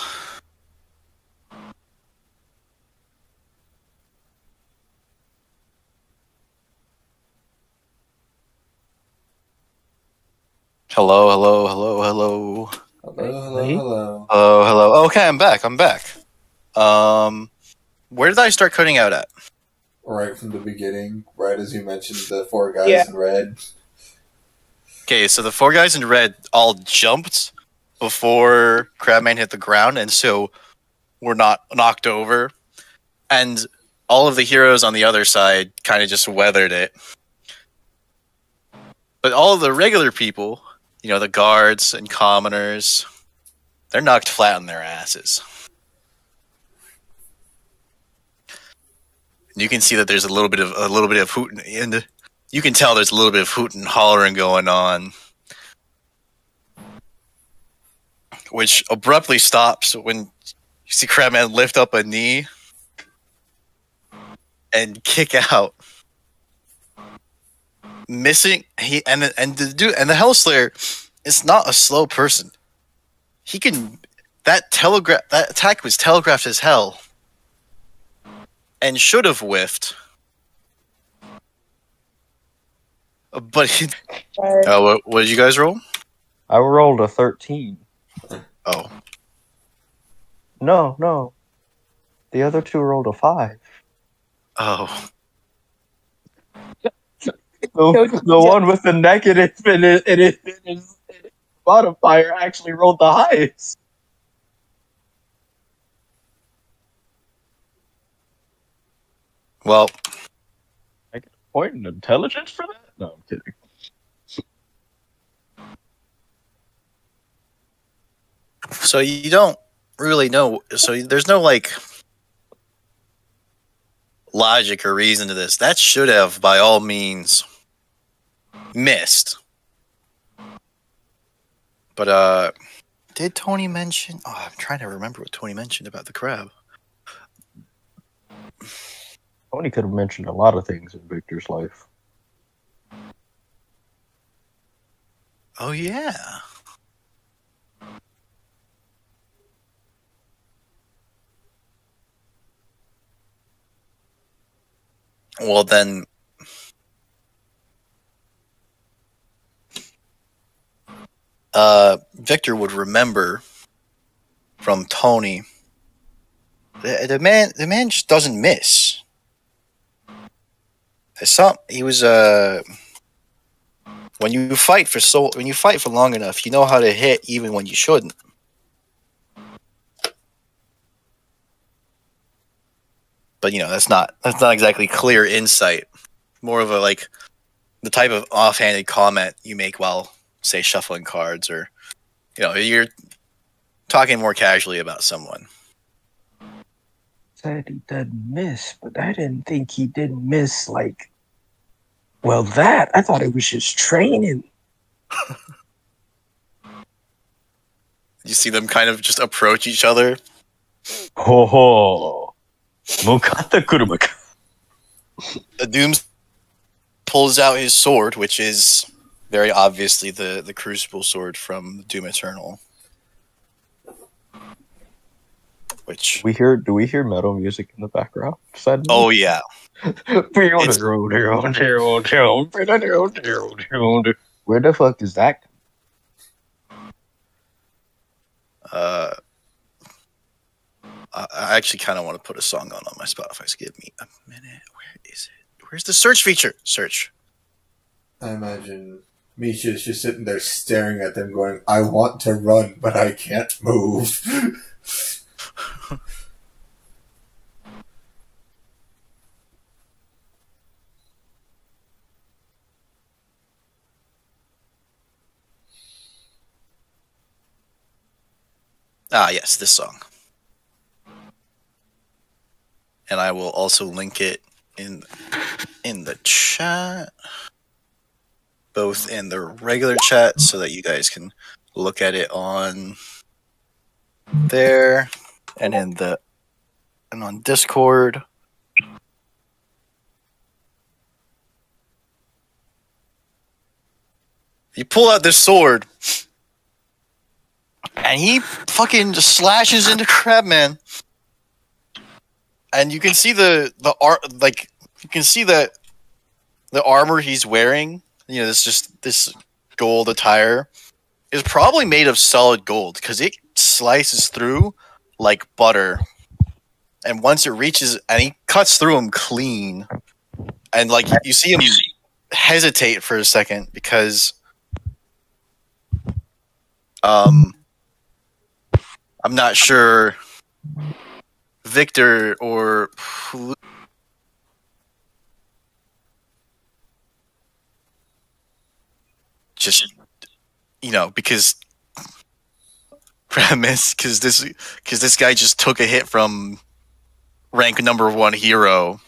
Hello. Okay, I'm back. Where did I start cutting out at? Right from the beginning, right as you mentioned the four guys in red. Okay, so the four guys in red all jumped before Crabman hit the ground, and so were not knocked over. And all of the heroes on the other side kind of just weathered it. But all of the regular people, the guards and commoners, they're knocked flat on their asses. You can see that there's a little bit of hooting, and you can tell there's a little bit of hooting and hollering going on, which abruptly stops when you see Crabman lift up a knee and kick out, missing. The Hellslayer is not a slow person. He can that attack was telegraphed as hell. And should have whiffed, but what did you guys roll? I rolled a 13. Oh, No, the other two rolled a 5. oh, The one with the negative in his modifier actually rolled the highest. well, I get a point in intelligence for that? No, I'm kidding. so you don't really know. So there's no logic or reason to this. That should have, by all means, missed. But did Tony mention? Oh, I'm trying to remember what Tony mentioned about the crab. Tony could have mentioned a lot of things in Victor's life. Oh yeah. Well then, Victor would remember from Tony. The man just doesn't miss. He was when you fight for long enough, you know how to hit even when you shouldn't. But that's not exactly clear insight. More of a the type of offhanded comment you make while, say, shuffling cards, or you're talking more casually about someone. Said he doesn't miss, but I didn't think he didn't miss that. I thought it was just training. You see them kind of just approach each other. Ho ho. Mukata kurumaka. The Dooms pulls out his sword, which is Very obviously the Crucible sword from Doom Eternal. Which Do we hear metal music in the background? oh yeah. Where the fuck is that? I actually kind of want to put a song on my Spotify. So give me a minute. Where is it? Where's the search feature? Search. I imagine Misha's just sitting there staring at them going, I want to run, but I can't move. Ah, yes, this song. And I will also link it in the chat, both in the regular chat so that you guys can look at it on there and on Discord. You pull out this sword and he fucking just slashes into Crabman. And you can see the armor he's wearing, you know, this gold attire is probably made of solid gold because it slices through like butter. And once it reaches, and he cuts through him clean. And like you see him hesitate for a second because I'm not sure Victor or just, you know, because this guy just took a hit from rank number 1 hero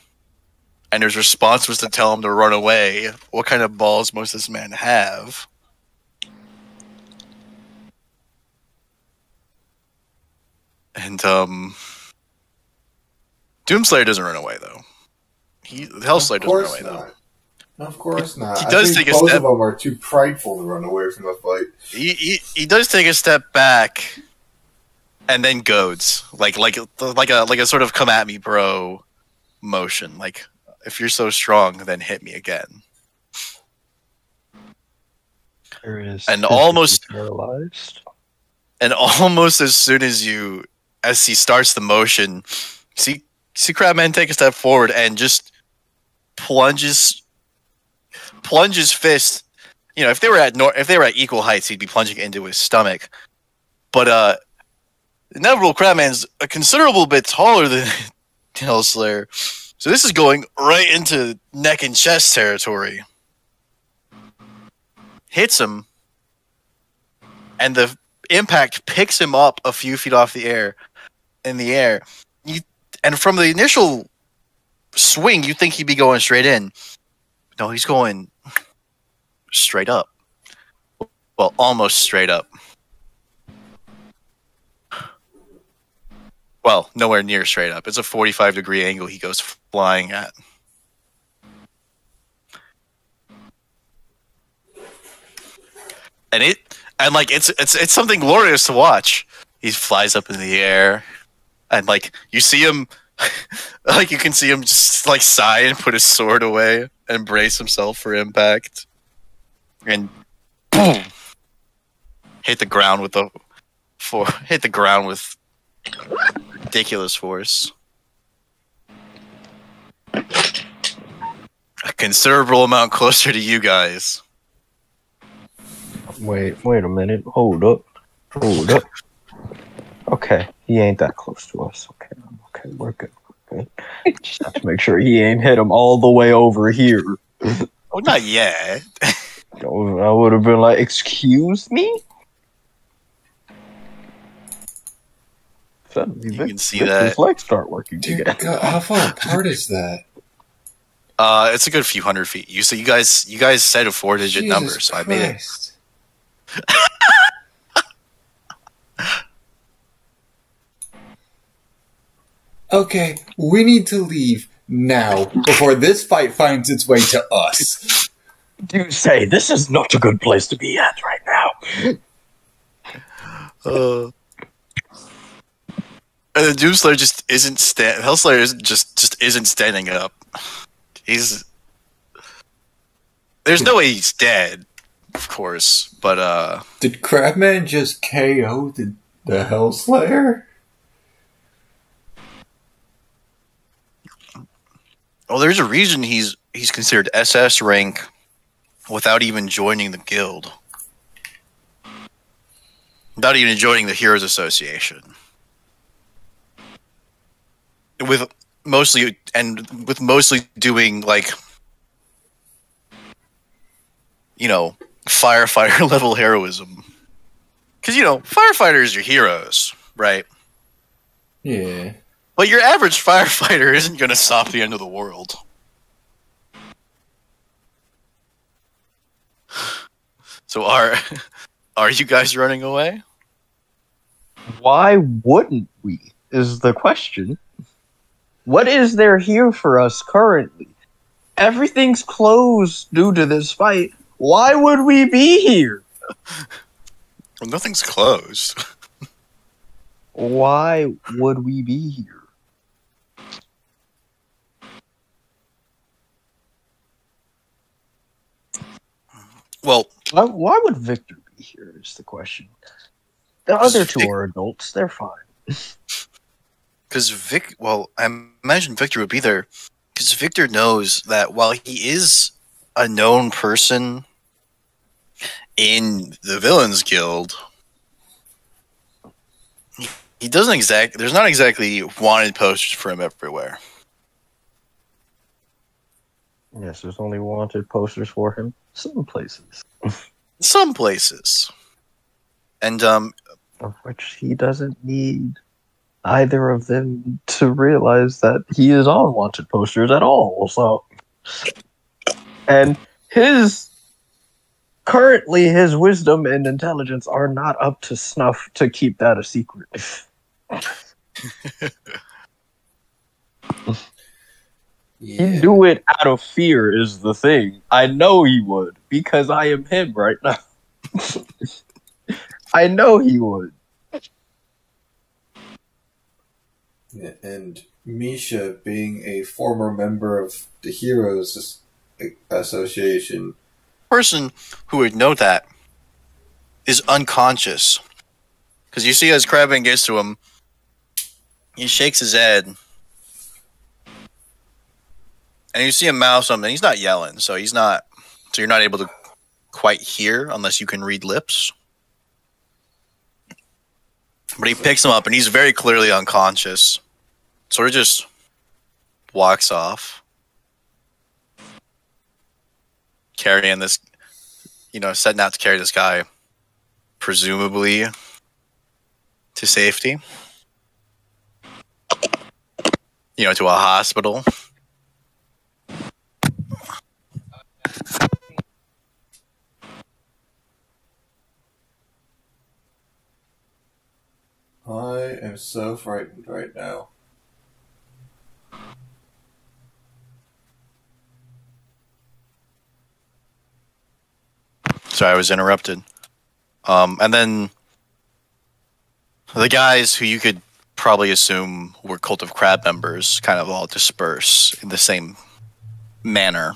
and his response was to tell him to run away. What kind of balls must this man have? And Doomslayer doesn't run away though. Hellslayer doesn't run away though. Of course not. He does take a step. Both of them are too prideful to run away from the fight. He does take a step back, and then goads like a sort of come at me, bro, motion. Like if you're so strong, then hit me again. There is and almost paralyzed. And almost as soon as he starts the motion, see Crabman take a step forward and just plunges fist. You know, if they were at equal heights, he'd be plunging into his stomach. But Inevitable Crabman's a considerable bit taller than Hellslayer, so this is going right into neck and chest territory. Hits him, and the impact picks him up a few feet off in the air. And from the initial swing, you think he'd be going straight in. No, he's going straight up. Well, almost straight up. Well, nowhere near straight up. It's a 45-degree angle he goes flying at. And it's something glorious to watch. He flies up in the air, and like you see him, like you can see him just like sigh and put his sword away and brace himself for impact, and boom, hit the ground with ridiculous force. A considerable amount closer to you guys. Wait a minute. Hold up. Okay, he ain't that close to us. Okay, we're good. Just have to make sure he ain't hit him all the way over here. Oh, not yet. I would have been like, excuse me? You can see that. His legs start working Dude, again. God, how far apart is that? It's a good few hundred feet. You guys said a 4-digit number, so I made it. Okay, we need to leave now before this fight finds its way to us. do say this is not a good place to be at right now. And the Doomslayer just isn't Hellslayer isn't just isn't standing up. There's no way he's dead, of course, but Did Crabman just KO the Hellslayer? well, there's a reason he's considered SS rank without even joining the guild. Without even joining the Heroes Association. With mostly doing like, you know, firefighter level heroism. Because, you know, firefighters are heroes, right? Yeah. But your average firefighter isn't going to stop the end of the world. So are you guys running away? Why wouldn't we, is the question. What is there here for us currently? Everything's closed due to this fight. Why would we be here? Well, nothing's closed. Why would we be here? Well, Why would Victor be here is the question. The other two are adults. They're fine. because I imagine Victor would be there because Victor knows that while he is a known person in the Villains Guild, he doesn't there's not exactly wanted posters for him everywhere. Yes, there's only wanted posters for him. Some places. Some places. And Of which he doesn't need either of them to realize that he is on wanted posters at all. So, and currently his wisdom and intelligence are not up to snuff to keep that a secret. He'd do it out of fear is the thing. I know he would, because I am him right now. I know he would. Yeah, and Misha, being a former member of the Heroes Association, person who would know that is unconscious. Because you see as Crabman gets to him, he shakes his head. And you see him mouth something. He's not yelling, so you're not able to quite hear unless you can read lips. But he picks him up, and he's very clearly unconscious. Sort of just walks off. Carrying this, setting out to carry this guy, presumably to safety. To a hospital. I am so frightened right now. Sorry, I was interrupted. And then the guys who you could probably assume were Cult of Crab members kind of all disperse in the same manner.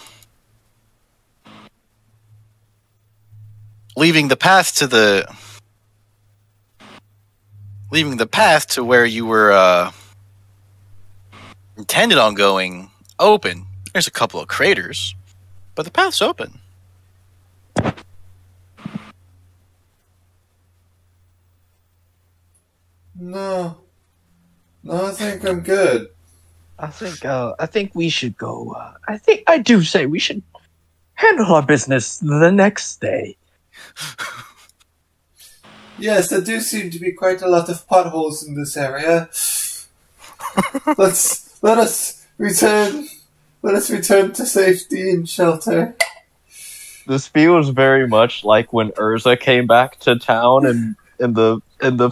Leaving the path to where you were intended on going open. There's a couple of craters, but the path's open. No, I think I'm good. I think we should go. I do say we should handle our business the next day. Yes, there do seem to be quite a lot of potholes in this area. Let us return to safety and shelter. This feels very much like when Urza came back to town in the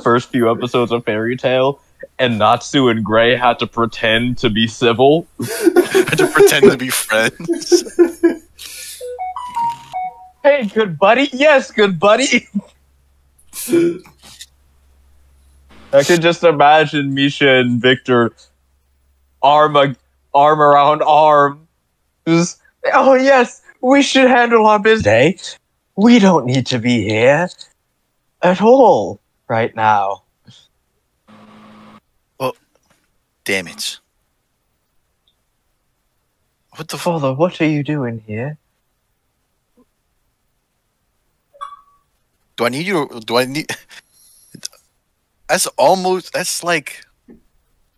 first few episodes of Fairy Tail, and Natsu and Gray had to pretend to be civil. Had to pretend to be friends. Hey, good buddy. Yes, good buddy. I can just imagine Misha and Victor arm around arm. Just, oh yes, we should handle our business today. We don't need to be here at all right now. Well, damn it. What the Father, what are you doing here? do I need you? Do I need? That's like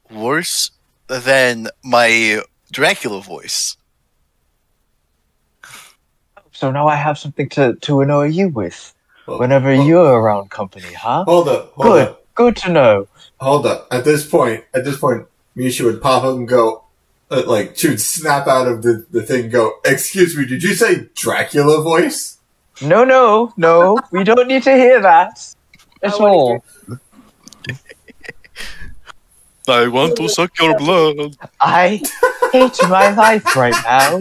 worse than my Dracula voice. So now I have something to annoy you with. Well, Whenever well, you're around company, huh? hold up, Good to know. hold up. At this point, Misha would pop up and go, she would snap out of the thing and go, excuse me, did you say Dracula voice? No, we don't need to hear that. At wanna all. I want to suck your blood. I hate my life right now.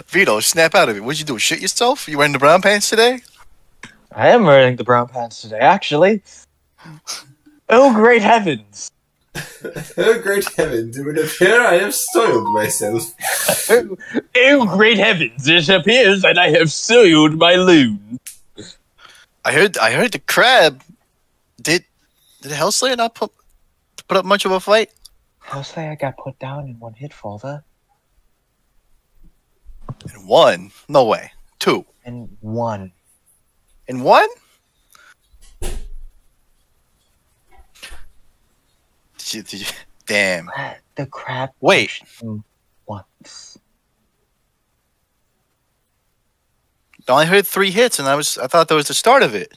Vito, snap out of it. What'd you do? Shit yourself? You wearing the brown pants today? I am wearing the brown pants today, actually. Oh, great heavens. Oh, great heavens, it would appear I have soiled myself. Oh, great heavens! It appears that I have soiled my loon. I heard the crab. Did Hellslayer not put up much of a fight? Hellslayer got put down in one hit, Father. In one? No way. Two. And one. In one? Did you, damn. The crab Wait. pushed him once. I only heard 3 hits, and I thought that was the start of it.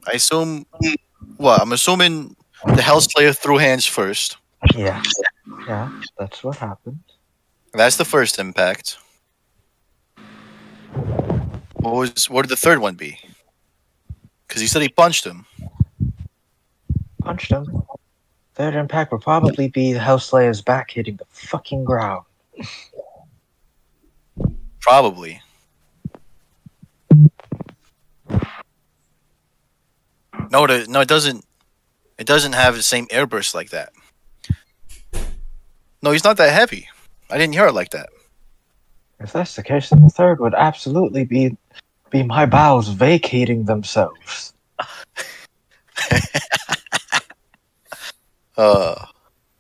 I assume. What? I'm assuming the Hellslayer threw hands first. Yeah, that's what happened. That's the first impact. What did the third one be? Because he said he punched him. Punched him. Third impact would probably be the Hellslayer's back hitting the fucking ground. Probably. No, it doesn't. It doesn't have the same airburst like that. No, he's not that heavy. I didn't hear it like that. If that's the case, then the third would absolutely be my bowels vacating themselves.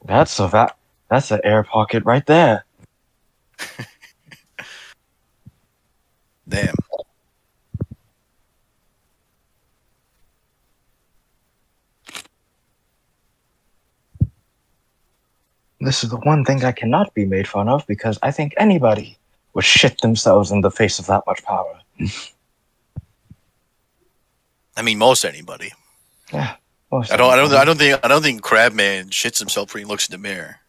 That's an air pocket right there. Damn. This is the one thing I cannot be made fun of because I think anybody would shit themselves in the face of that much power. I mean, most anybody. Yeah. I don't think Crabman shits himself when he looks in the mirror.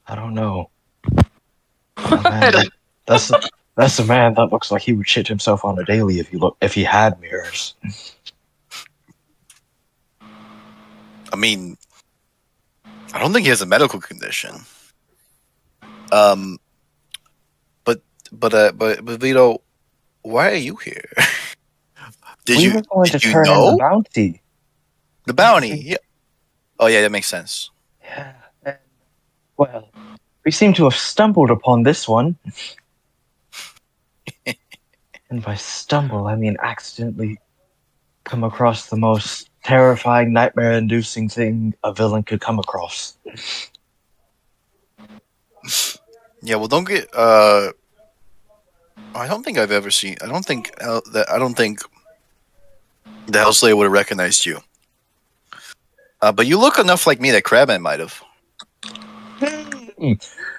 I don't know. Oh, man, that's a man that looks like he would shit himself on a daily if he had mirrors. I mean, I don't think he has a medical condition. But Vito, why are you here? Did we you were going to did you turn in know the bounty? the bounty? Yeah. Oh yeah, that makes sense. Yeah. Well, we seem to have stumbled upon this one. And by stumble, I mean accidentally come across the most terrifying, nightmare-inducing thing a villain could come across. Yeah, well, don't get. I don't think I've ever seen. I don't think the Hellslayer would have recognized you. But you look enough like me that Crabman might have.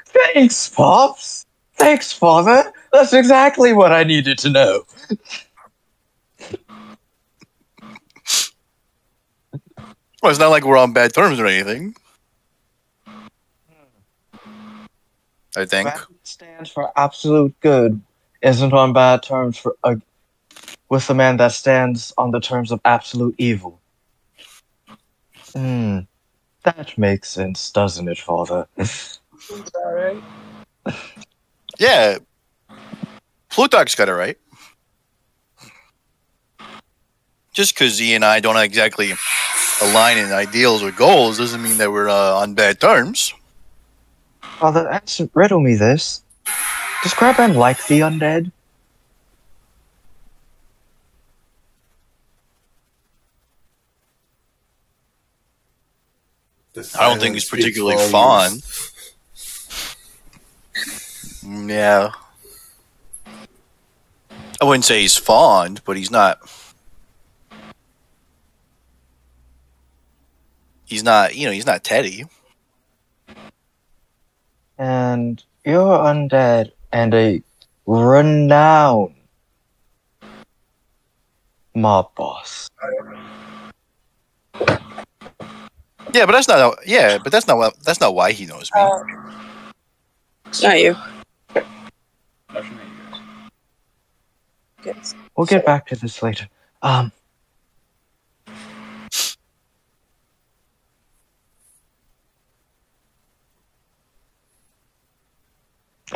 Thanks, Pops. Thanks, Father. That's exactly what I needed to know. Well, it's not like we're on bad terms or anything. I think. That stands for absolute good. Isn't on bad terms with the man that stands on the terms of absolute evil. That makes sense, doesn't it, Father? Alright. Yeah, Plutarch's got it right. Just because he and I don't exactly align in ideals or goals doesn't mean that we're on bad terms. Father, riddle me this. Does Crabman like the undead? I don't think he's particularly fond. Yeah. I wouldn't say he's fond, but he's not. He's not, he's not Teddy. And you're undead and a renowned mob boss. Yeah, but that's not why he knows me. It's not you. Good. We'll get back to this later. I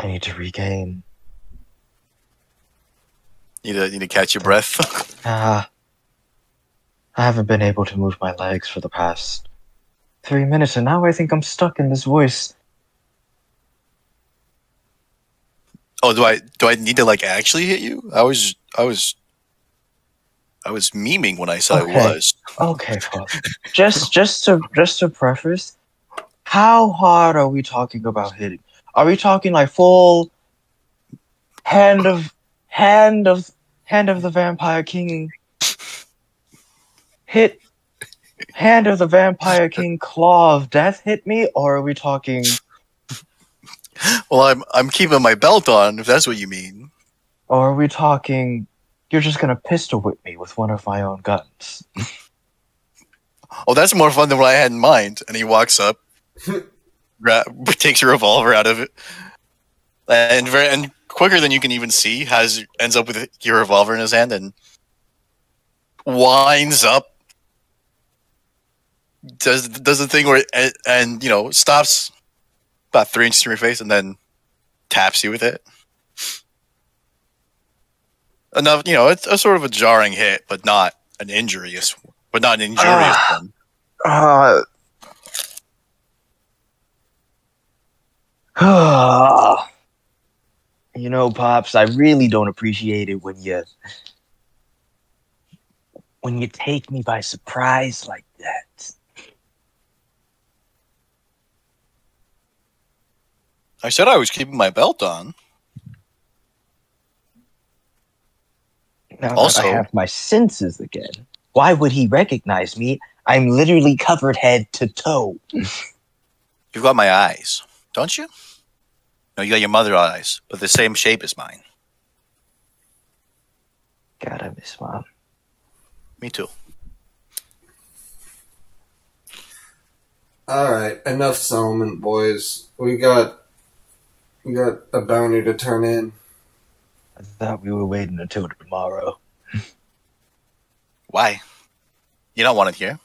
need to regain. You need to catch your breath. I haven't been able to move my legs for the past 3 minutes, and now I think I'm stuck in this voice. Oh, do I need to like actually hit you? I was memeing when I said Okay. I was. Okay, Father. just to preface, how hard are we talking about hitting? Are we talking like full hand of the Vampire King hit? Hand of the Vampire King claw of death hit me, or are we talking? Well, I'm keeping my belt on, if that's what you mean. Or are we talking? You're just gonna pistol whip me with one of my own guns. Oh, that's more fun than what I had in mind. And he walks up, takes a revolver out of it, and quicker than you can even see, ends up with your revolver in his hand and winds up. Does the thing where and stops about 3 inches from your face and then taps you with it. Enough, it's a sort of a jarring hit, but not an injurious one. Pops, I really don't appreciate it when you take me by surprise like that. I said I was keeping my belt on. Now Also, that I have my senses again, why would he recognize me? I'm literally covered head to toe. You've got my eyes, don't you? No, you got your mother's eyes, but the same shape as mine. God, I miss Mom. Me too. Alright, enough settlement, boys. We got a bounty to turn in. I thought we were waiting until tomorrow. Why? You don't want it here?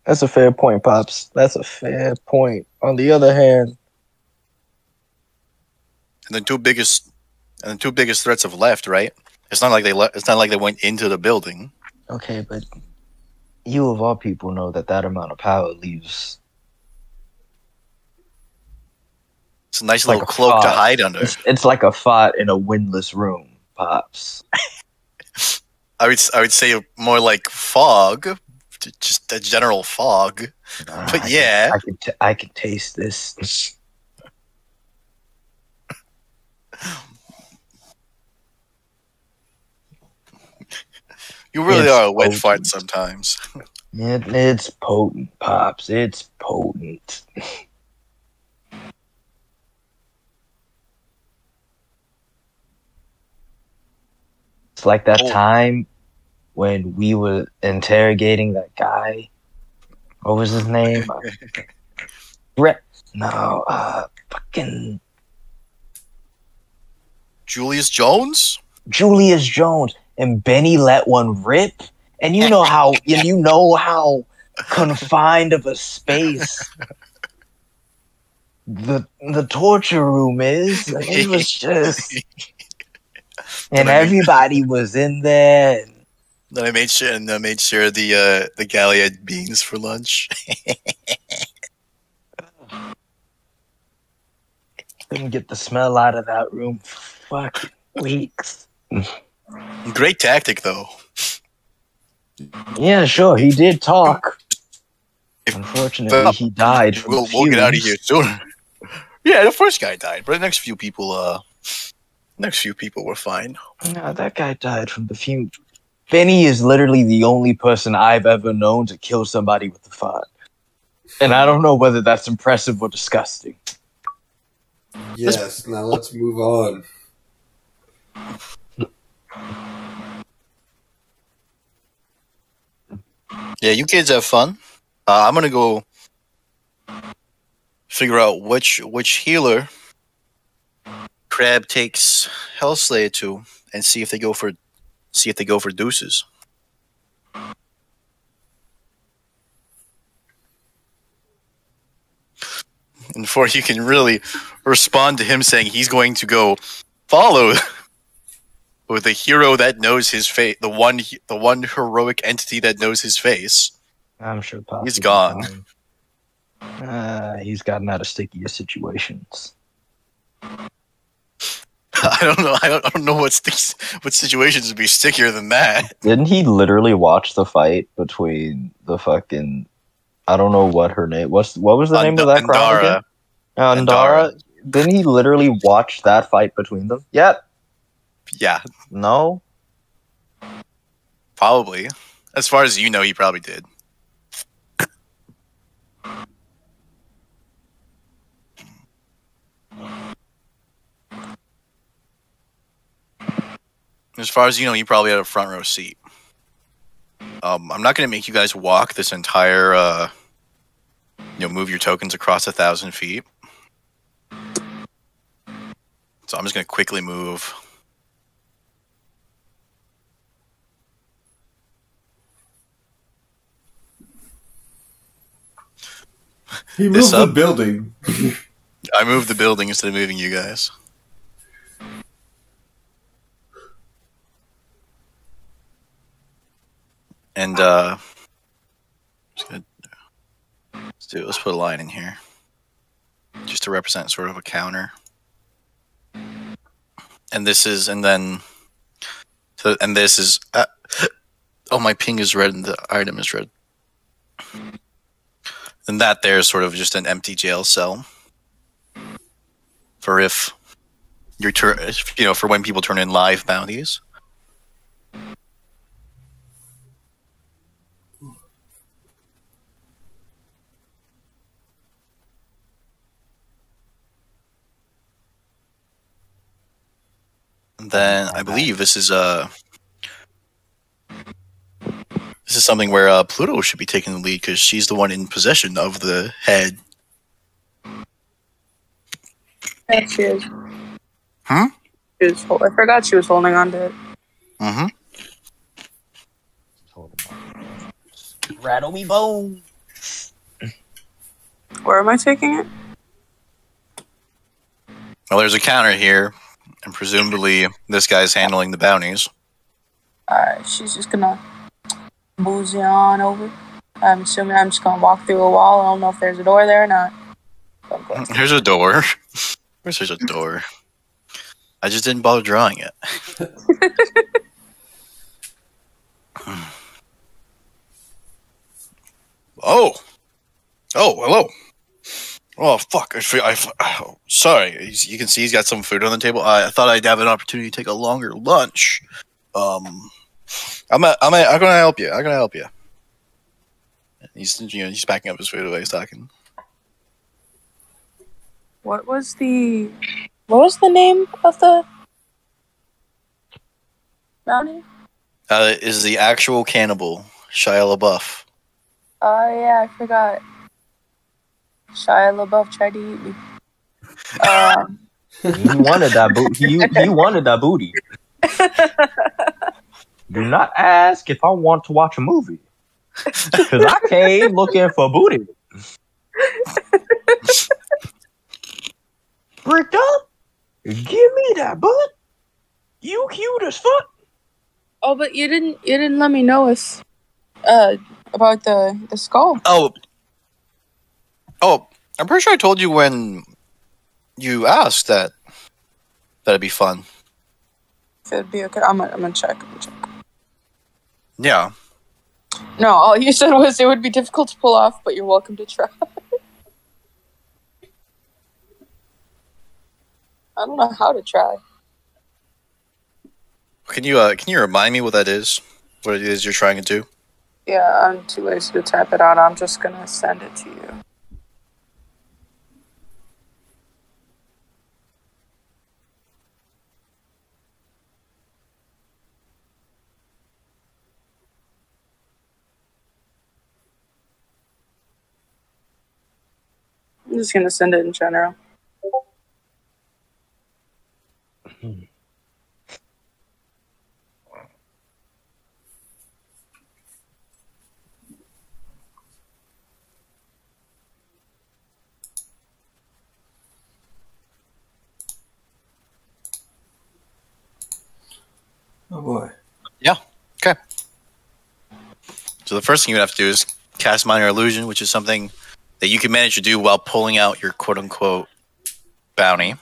That's a fair point, Pops. That's a fair point. On the other hand, And the two biggest threats have left, right? It's not like they went into the building. okay, but you of all people know that amount of power leaves. It's a nice like little a cloak to fog. hide under. It's like a fart in a windless room, Pops. I would say more like fog, just a general fog. But yeah, I can taste this. you really It's are a wet potent. fart sometimes. It's potent, Pops. It's potent. It's like that time when we were interrogating that guy. What was his name? Fucking Julius Jones? Julius Jones. and Benny let one rip. And you know how confined of a space the torture room is. It was just, and everybody was in there. Then I made sure the galley had beans for lunch. Couldn't get the smell out of that room for fucking weeks. Great tactic, though. Yeah, sure, he did talk. Unfortunately, he died. We'll get out of here soon. Yeah, the first guy died, but the next few people were fine. No, that guy died from the fume. Benny is literally the only person I've ever known to kill somebody with a fart. And I don't know whether that's impressive or disgusting. Yes, now let's move on. Yeah, you kids have fun. I'm gonna go figure out which healer Crab takes Hellslayer to, and see if they go for deuces. And before you can really respond to him saying he's going to go follow with a hero that knows his face, the one heroic entity that knows his face. I'm sure he's gone. He's gotten out of stickier situations. I don't know. I don't know what situations would be stickier than that. Didn't he literally watch the fight between the fucking? I don't know what her name. What was the name of that crowd again? Andara. Didn't he literally watch that fight between them? Yep. Yeah. No. Probably. As far as you know, he probably did. As far as you know, you probably had a front row seat. I'm not going to make you guys walk this entire, move your tokens across 1,000 feet. So I'm just going to quickly move. He moved the building. I moved the building instead of moving you guys. And let's put a line in here, just to represent sort of a counter. And this is, and this is. Oh, my ping is red and the item is red. And that there is sort of just an empty jail cell for if your for when people turn in live bounties. And then I believe this is something where Pluto should be taking the lead because she's the one in possession of the head. Yeah, she is. Hmm? I forgot she was holding on to it. Mm-hmm. Rattle me bone. Where am I taking it? Well, there's a counter here, and presumably this guy's handling the bounties. Alright, she's just gonna boozy on over. I'm assuming I'm just gonna walk through a wall. I don't know if there's a door there or not. There's a door. Of course there's a door. I just didn't bother drawing it. Oh, hello. Oh, fuck. Sorry. You can see he's got some food on the table. I thought I'd have an opportunity to take a longer lunch. I'm gonna help you. I'm gonna help you. He's packing up his food while he's talking. What was the name of the bounty? Is the actual cannibal Shia LaBeouf. Oh yeah, I forgot. Shia LaBeouf tried to eat me. He wanted that booty. He wanted that booty. Do not ask if I want to watch a movie. Because I came looking for booty. Bricked up? Give me that butt. You cute as fuck. Oh, but you didn't let me know about the skull. Oh, I'm pretty sure I told you when you asked that'd be fun. If it'd be okay, I'm gonna check. Yeah. No, all you said was it would be difficult to pull off, but you're welcome to try. I don't know how to try. Can you remind me what that is? What it is you're trying to do? Yeah, I'm too lazy to type it out. I'm just gonna send it to you. I'm just gonna send it in general. Oh boy. Yeah. Okay. So the first thing you would have to do is cast minor illusion, which is something that you can manage to do while pulling out your quote unquote bounty.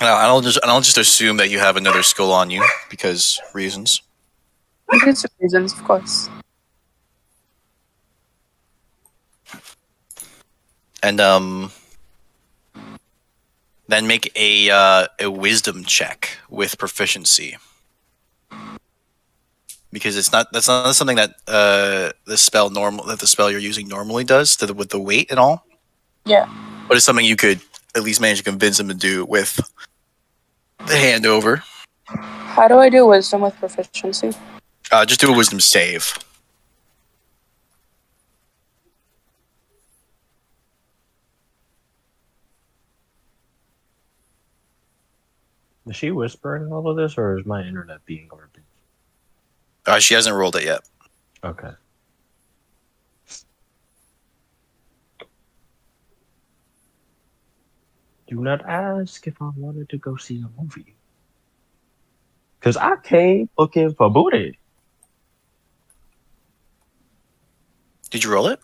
Now, I don't just assume that you have another skull on you because reasons. There's some reasons, of course. And then make a wisdom check with proficiency. Because that's not something that the spell you're using normally does with the weight and all. Yeah. But it's something you could at least manage to convince him to do with the handover. How do I do wisdom with proficiency? Just do a wisdom save. Is she whispering all of this, or is my internet being garbage? She hasn't rolled it yet. Okay. Do not ask if I wanted to go see a movie. Because I came looking for booty. Did you roll it?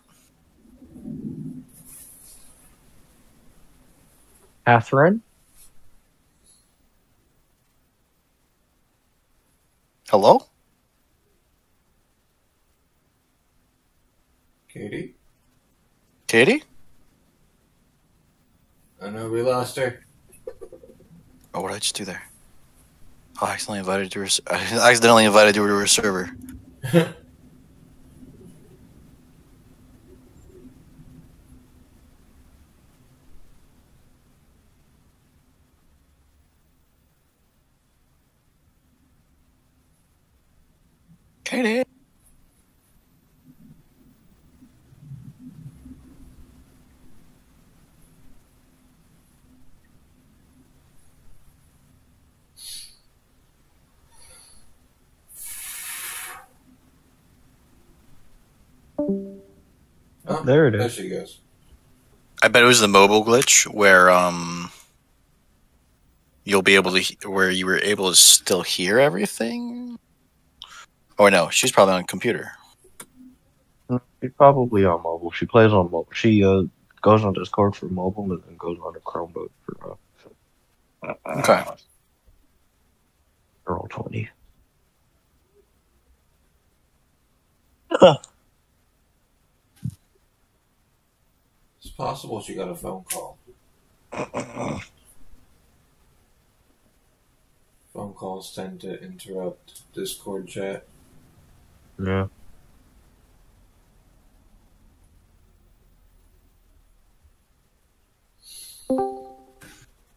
Catherine? Hello? Katie? Katie? I know we lost her. Oh, what did I just do there? Oh, I accidentally invited her to a server. Katie. Oh, There it is. There she goes. I bet it was the mobile glitch where you'll be able to where you were able to still hear everything. Or no, she's probably on a computer. She's probably on mobile. She plays on mobile. She goes on Discord for mobile and then goes on a Chromebook for Okay. Roll 20. It's possible she got a phone call. Phone calls tend to interrupt Discord chat. Yeah.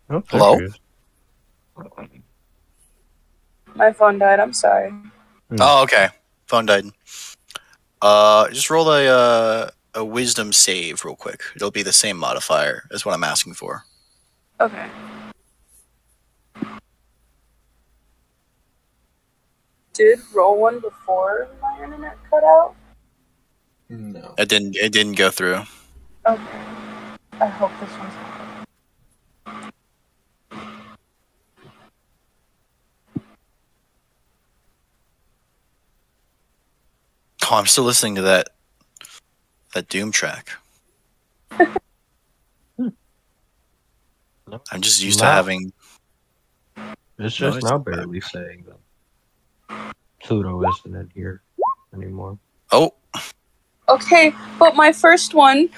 Oh, Hello? she is. My phone died. I'm sorry. Oh, okay. Phone died. Just roll a wisdom save real quick. It'll be the same modifier as what I'm asking for. Okay. did roll one before my internet cut out? No. It didn't go through. Okay. I hope this one's not. Oh, I'm still listening to that Doom track. I'm just used to having. It's just No, now it's- barely saying that Pluto isn't in here anymore. Oh, Okay, but my first one.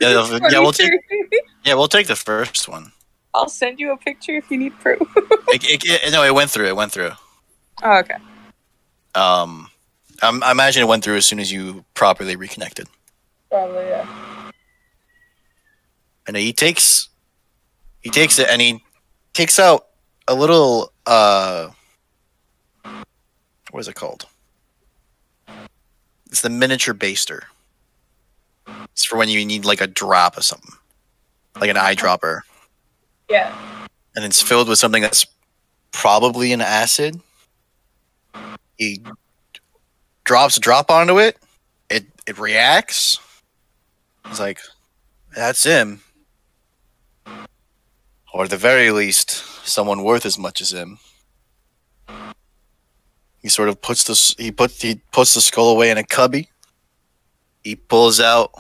yeah, we'll take the first one. I'll send you a picture if you need proof. No, it went through. It went through. Oh, okay. I imagine it went through as soon as you properly reconnected. Probably, yeah. And he takes it and he takes out a little what is it called? It's the miniature baster. It's for when you need like a drop of something, like an eyedropper, Yeah. and it's filled with something that's probably an acid. He drops a drop onto it. It reacts. It's like, that's him. Or at the very least, someone worth as much as him. He sort of puts the skull away in a cubby. He pulls out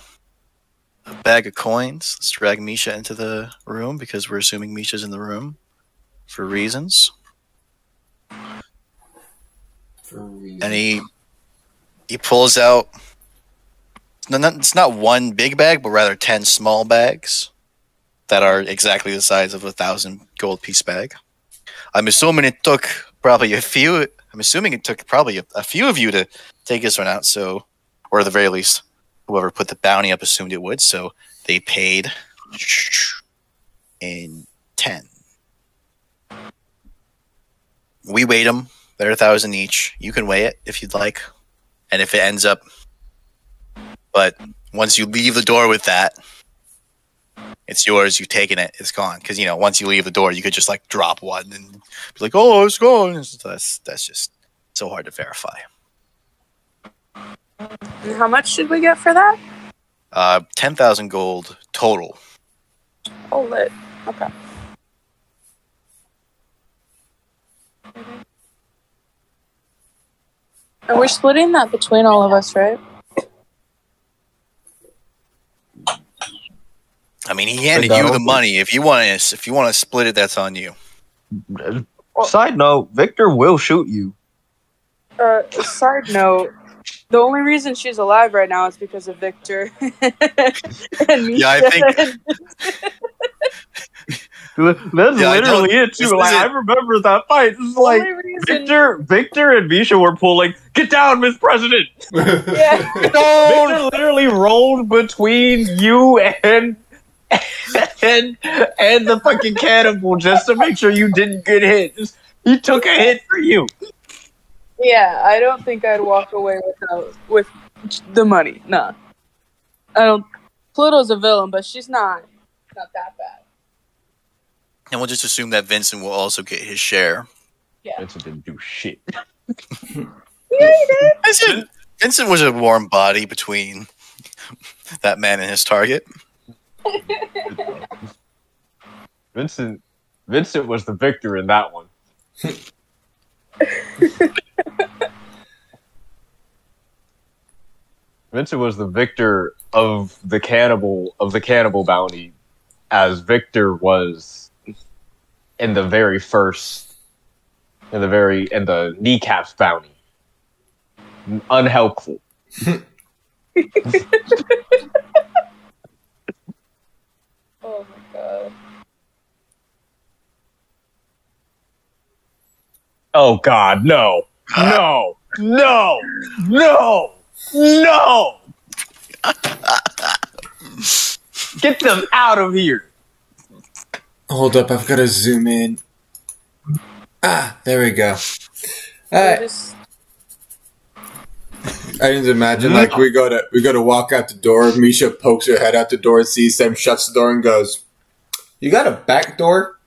a bag of coins. Let's drag Misha into the room because we're assuming Misha's in the room for reasons. And he pulls out. It's not one big bag, but rather 10 small bags that are exactly the size of a 1,000 gold piece bag. I'm assuming it took probably a few of you to take this one out. So, or at the very least, whoever put the bounty up assumed it would. So they paid in 10. We weighed them. They're 1,000 each. You can weigh it if you'd like. And if it ends up, but once you leave the door with that, it's yours. You've taken it. It's gone. Because, once you leave the door, you could just like drop one and be like, oh, it's gone. That's just so hard to verify. And how much did we get for that? 10,000 gold total. Oh, lit. Okay. And we're splitting that between all of us, right? I mean, he handed you the money. If you want to split it, that's on you. Side note: Victor will shoot you. Side note: the only reason she's alive right now is because of Victor. And Misha. Yeah, I think. That's literally it too. Like I remember that fight. It's like Victor and Misha were pulling. Get down, Miss President. Yeah. Victor literally rolled between you and the fucking cannibal just to make sure you didn't get hit. He took a hit for you. Yeah, I don't think I'd walk away with the money. Nah. I don't. Pluto's a villain, but she's not that bad. And we'll just assume that Vincent will also get his share. Yeah. Vincent didn't do shit. Yeah, he did. Vincent was a warm body between that man and his target. Vincent was the victor in that one. Vincent was the victor of the cannibal bounty, as Victor was in the kneecaps bounty. Unhelpful. Oh my god. Oh god, no. No. No. No. No. Get them out of here. Hold up, I've got to zoom in. There we go. Alright. I can imagine like we go to walk out the door. Misha pokes her head out the door, sees them, shuts the door, and goes, "You got a back door?"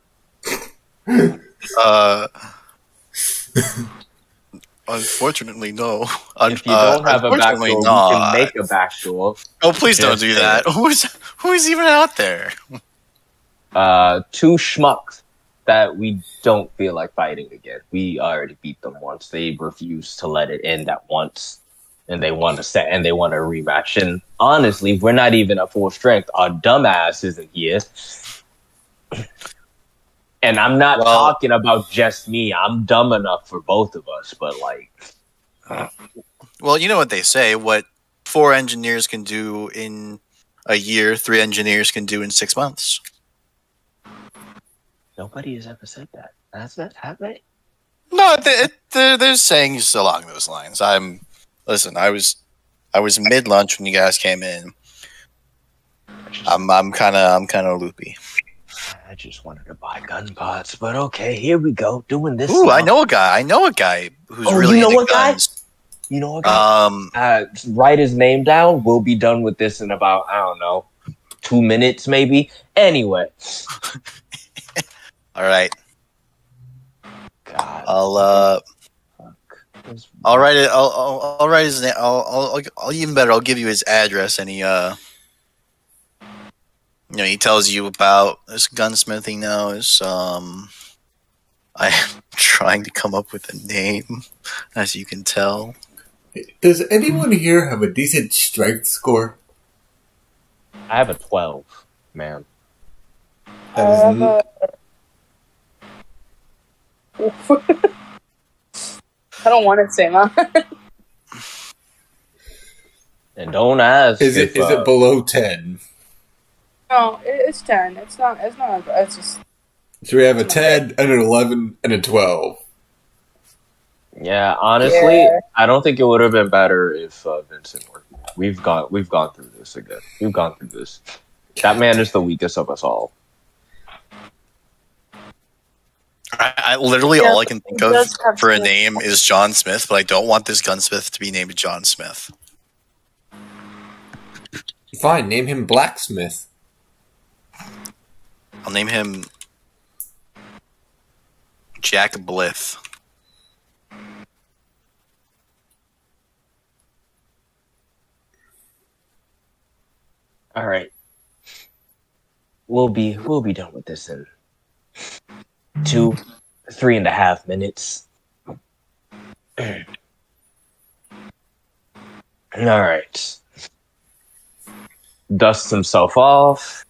Unfortunately, no. If you don't have a backdoor, we can make a backdoor. Oh, please don't do that. Who's even out there? 2 schmucks that we don't feel like fighting again. We already beat them once. They refused to let it end at once, and they want to rematch. And honestly, we're not even at full strength. Our dumbass isn't here. And I'm not talking about just me. I'm dumb enough for both of us, but like... Well, you know what they say. What 4 engineers can do in a year, 3 engineers can do in 6 months. Nobody has ever said that. Has that happened? No, they're saying just along those lines. Listen, I was mid lunch when you guys came in. I'm kind of loopy. I just wanted to buy gun parts, but okay, here we go, doing this. Ooh, now. I know a guy who's really into guns. You know a guy? Write his name down. We'll be done with this in about, I don't know, 2 minutes maybe. Anyway. All right. God. I'll write it. I'll write his name. I'll even better. I'll give you his address, and he tells you about this gunsmithing now. I'm trying to come up with a name, as you can tell. Does anyone here have a decent strength score? I have a 12, man. I don't want to say that. And don't ask. Is it below 10? No, it's 10. It's not. It's just. So we have a 10, and an 11, and a 12. Yeah, honestly, I don't think it would have been better if Vincent were. We've gone through this again. We've gone through this. That man is the weakest of us all. I literally all I can think of for a name is John Smith, but I don't want this gunsmith to be named John Smith. Fine, name him Blacksmith. I'll name him Jack Blith. All right. We'll be done with this in 3.5 minutes. All right. Dusts himself off,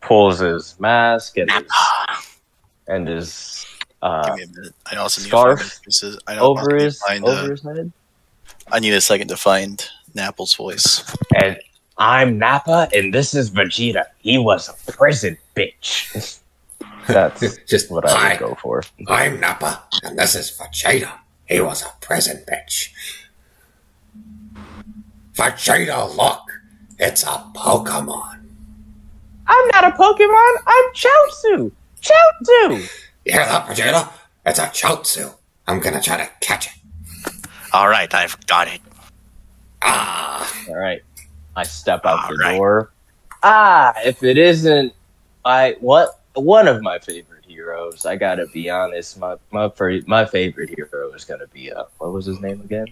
pulls his mask and his Give me a minute. I also need scarf over his head. I need a second to find Napple's voice. And I'm Nappa, and this is Vegeta. He was a prison bitch. That's just what I would go for. I'm Nappa, and this is Vegeta. He was a prison bitch. Vegeta, look. It's a Pokemon. I'm not a Pokemon. I'm Chaozu. Chaozu. You hear that, Vegeta? It's a Chaozu. I'm gonna try to catch it. All right, I've got it. All right. I step out the door. If it isn't, one of my favorite heroes. I gotta be honest. My favorite hero is gonna be what was his name again?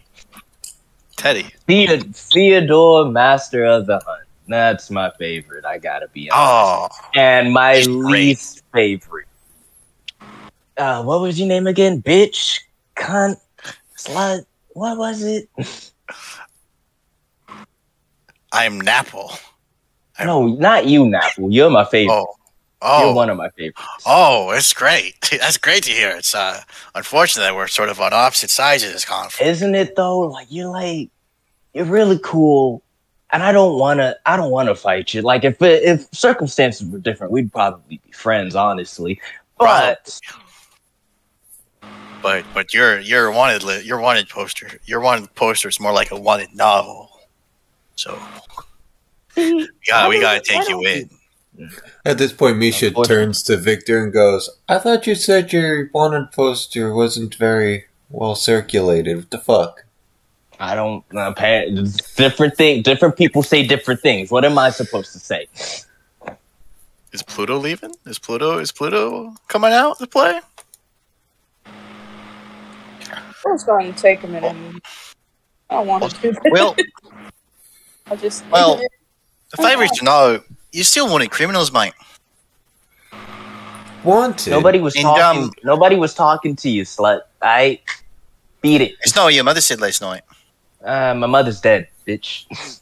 Teddy. Theodore, Master of the Hunt. That's my favorite. I gotta be honest. Oh, and my least favorite. What was your name again? Bitch, cunt, slut. What was it? I'm Napple. No, not you, Napple. You're my favorite. Oh, you're one of my favorites. Oh, it's great. That's great to hear. It's unfortunate that we're sort of on opposite sides of this conflict. Isn't it though? Like you're really cool, and I don't wanna fight you. Like if circumstances were different, we'd probably be friends, honestly. But your wanted poster is more like a wanted novel. So we gotta take you in. At this point, Misha turns to Victor and goes, I thought you said your wanted poster wasn't very well circulated. What the fuck? I don't know. Different people say different things. What am I supposed to say? Is Pluto leaving? Is Pluto coming out to play? It's going to take a minute. I don't want to. Well, I'll just. the favour is to know you still wanted criminals, mate. Wanted. Nobody was talking. Nobody was talking to you, slut. I beat it. It's not what your mother said last night. My mother's dead, bitch.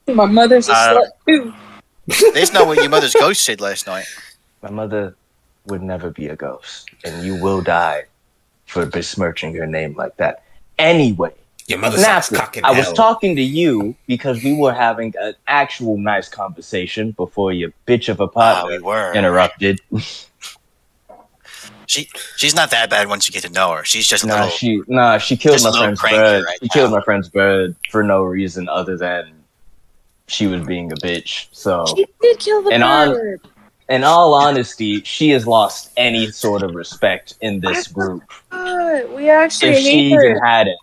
My mother's a slut too. That's not what your mother's ghost said last night. My mother would never be a ghost, and you will die for besmirching her name like that. Anyway, Your mother sucks Napple, cock in I hell. was talking to you because we were having an actual nice conversation before your bitch of a partner we were. interrupted. She's not that bad once you get to know her. She's just a little. She killed just my a little friend's cranky bird. right She now. killed my friend's bird for no reason other than she was being a bitch. So, She did kill the And bird. in all honesty, she has lost any sort of respect in this group. God, we actually If she hate even her. had any.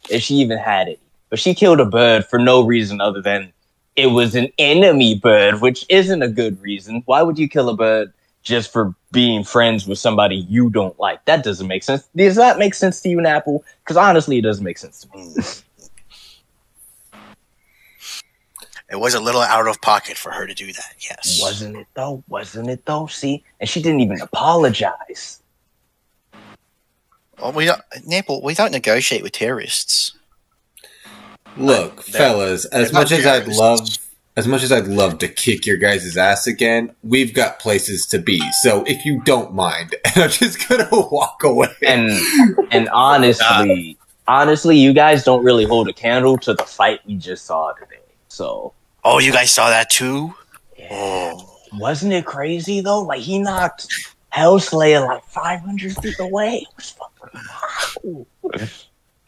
If she even had any. But she killed a bird for no reason other than it was an enemy bird, which isn't a good reason. Why would you kill a bird just for being friends with somebody you don't like? That doesn't make sense. Does that make sense to you, Napple? Because honestly, it doesn't make sense to me. It was a little out of pocket for her to do that. Yes. Wasn't it though? Wasn't it though? See? And she didn't even apologize. Well, Naples, we don't negotiate with terrorists. Look, fellas, as they're much not as I'd love to kick your guys' ass again, we've got places to be. So if you don't mind, I'm just gonna walk away. And honestly, you guys don't really hold a candle to the fight we just saw today. So Oh, you guys saw that too? yeah. Oh, Wasn't it crazy though? Like he knocked Hellslayer like 500 feet away. It was fucking wow.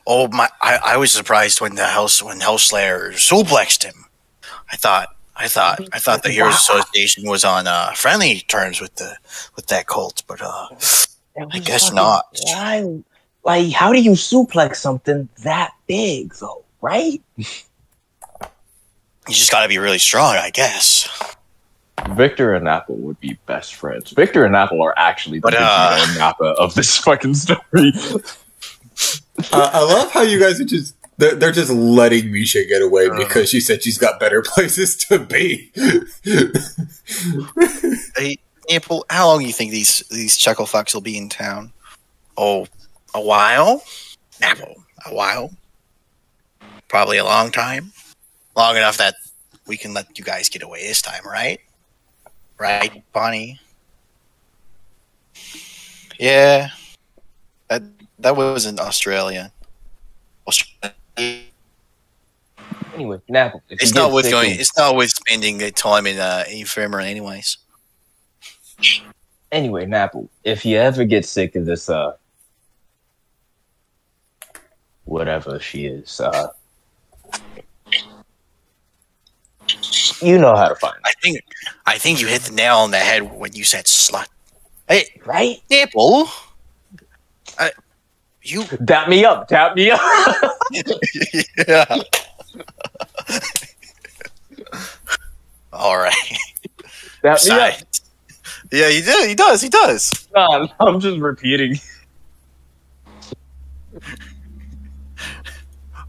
oh my! I was surprised when Hellslayer suplexed him. I thought the Heroes Association was on friendly terms with that cult, but I guess fucking not. wild. Like, how do you suplex something that big though? Right? You just got to be really strong, I guess. Victor and Nappa would be best friends. Victor and Nappa are actually the Vegeta and Nappa of this fucking story. I love how you guys are just they're just letting Misha get away because she said she's got better places to be. Hey, Naples, how long do you think these chuckle fucks will be in town? Oh, a while? Napple, a while? Probably a long time. Long enough that we can let you guys get away this time, right? Right, Bonnie? Yeah. That was in Australia. Anyway, Napple. if you It's get not worth sick going. of- It's not worth spending the time in infirmary, anyways. Anyway, Napple, if you ever get sick of this, whatever she is, you know how to find her, I think you hit the nail on the head when you said slut. Hey, right? Nipple. You. Tap me up. Yeah. All right. Tap me up. Besides- Yeah, he did. He does. He does. Nah, I'm just repeating.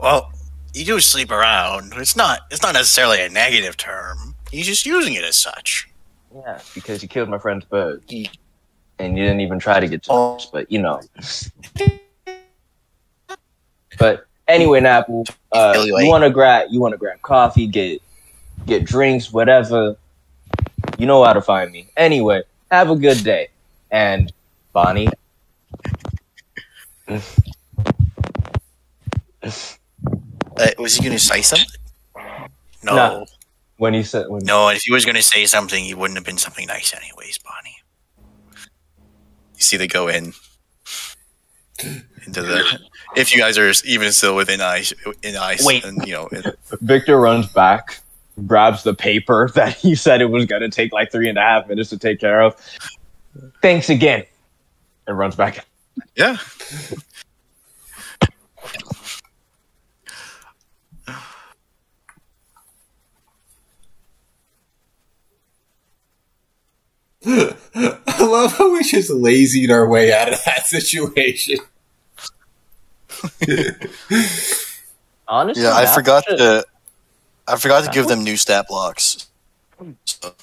Well, you do sleep around. It's not necessarily a negative term. He's just using it as such. Yeah, because you killed my friend's bird. And you didn't even try to get charged, but you know. But anyway, Napple, you wanna grab coffee, get drinks, whatever. You know how to find me. Anyway, have a good day. And Bonnie. Was he going to say something? No. Nah. When he said No, if he was going to say something, he wouldn't have been something nice anyways, Bonnie. You see they go into the... If you guys are even still within ice, Wait. and, you know... Victor runs back, grabs the paper that he said it was going to take like 3.5 minutes to take care of, thanks again. and runs back. Yeah. I love how we just lazied our way out of that situation. Honestly, Yeah, I forgot to Napple? give them new stat blocks. So,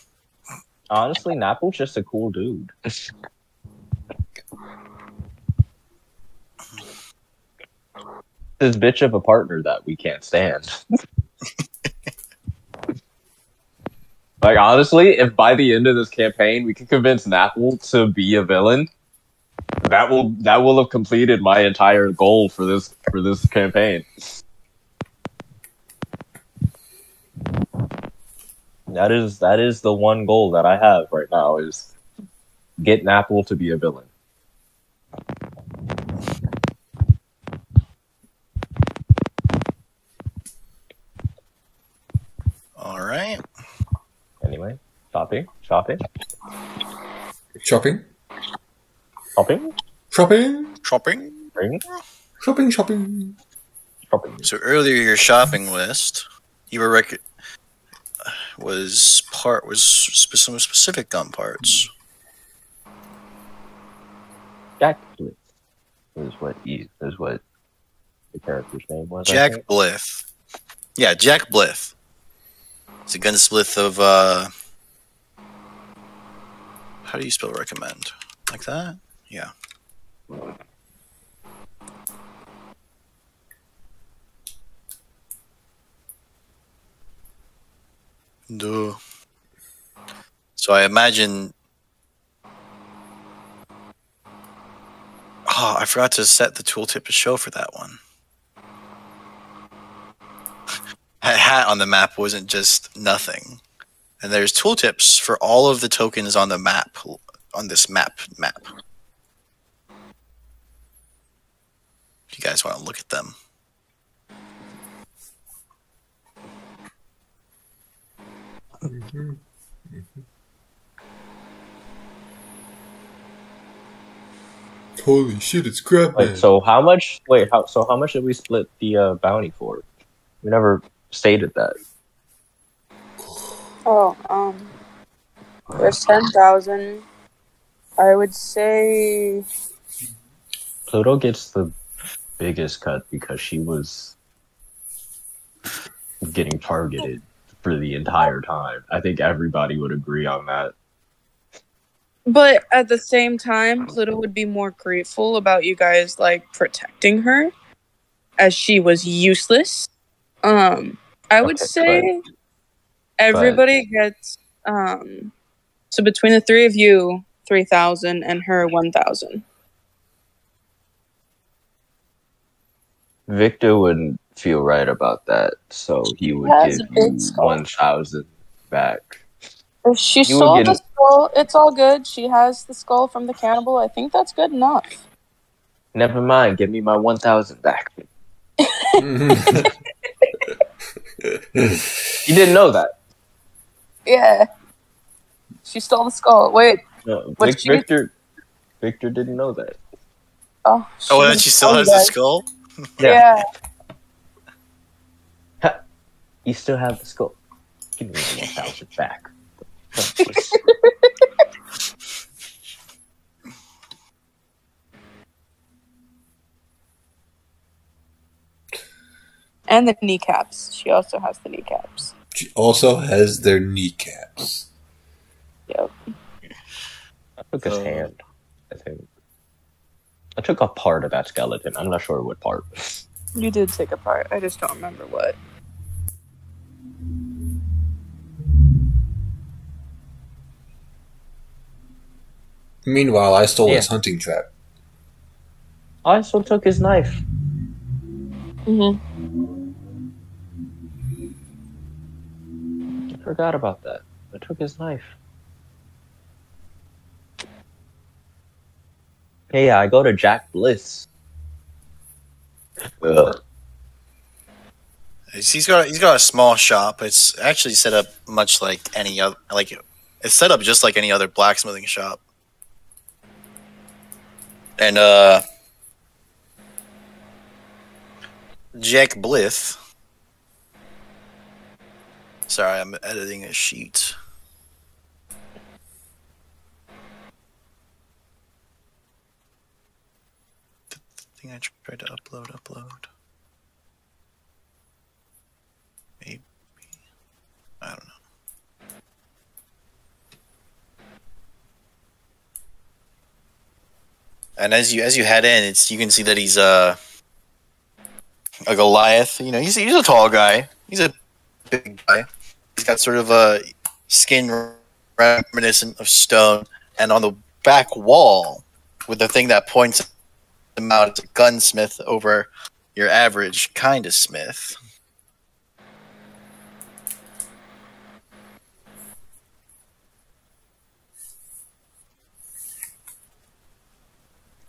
Honestly, Napple's just a cool dude. This bitch of a partner that we can't stand. Like, honestly, if by the end of this campaign we can convince Napple to be a villain, that will have completed my entire goal for this campaign. That is the one goal that I have right now, is get Napple to be a villain. all right. Anyway, shopping. Shopping? Shopping? Shopping. Shopping. So earlier, your shopping list, you were was some specific gun parts. Jack Blitz is what the character's name was. Jack Blith. Yeah, Jack Blith. It's a gunsmith of how do you spell recommend? Like that? Yeah. Duh. So I imagine. Oh, I forgot to set the tooltip to show for that one. That hat on the map wasn't just nothing. And there's tooltips for all of the tokens on the map, on this map. If you guys want to look at them. Holy shit, it's crap, man. So how much did we split the bounty for? We never stated that. Oh, there's 10,000. I would say Pluto gets the biggest cut because she was getting targeted for the entire time. I think everybody would agree on that. But at the same time, Pluto would be more grateful about you guys like protecting her, as she was useless. I would say everybody gets so between the three of you, 3,000, and her 1,000. Victor wouldn't feel right about that, so he would give you 1,000 back. If she stole the skull, it's all good. She has the skull from the cannibal. I think that's good enough. Never mind. Give me my 1,000 back. You didn't know that. Yeah. She stole the skull. Wait. No, Victor didn't know that. Oh, that she still has the skull? Yeah. You still have the skull. Give me my 1,000 back. And the kneecaps. She also has the kneecaps. She also has their kneecaps. Yep. I took his hand, I think. I took a part of that skeleton. I'm not sure what part. You did take a part. I just don't remember what. Meanwhile, I stole his hunting trap. I also took his knife. I forgot about that. I took his knife. Hey, I go to Jack Bliss. He's got a small shop. It's actually set up much like any other. It's set up just like any other blacksmithing shop. And Jack Blith. Sorry, I'm editing a sheet. think I tried to upload. Maybe. I don't know. And as you head in, you can see that he's a Goliath. You know, he's a tall guy. He's a big guy. He's got sort of a skin reminiscent of stone, and on the back wall, with the thing that points him out, is a gunsmith over your average kind of smith.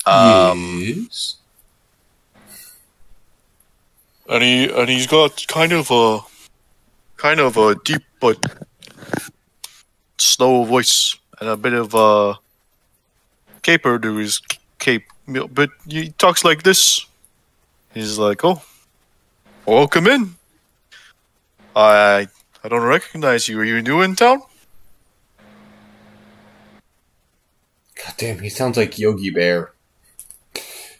Yes. And he's got kind of a deep but slow voice and a bit of a caper to his cape. But he talks like this. He's like, "Oh, welcome in. I don't recognize you. Are you new in town?" God damn, he sounds like Yogi Bear.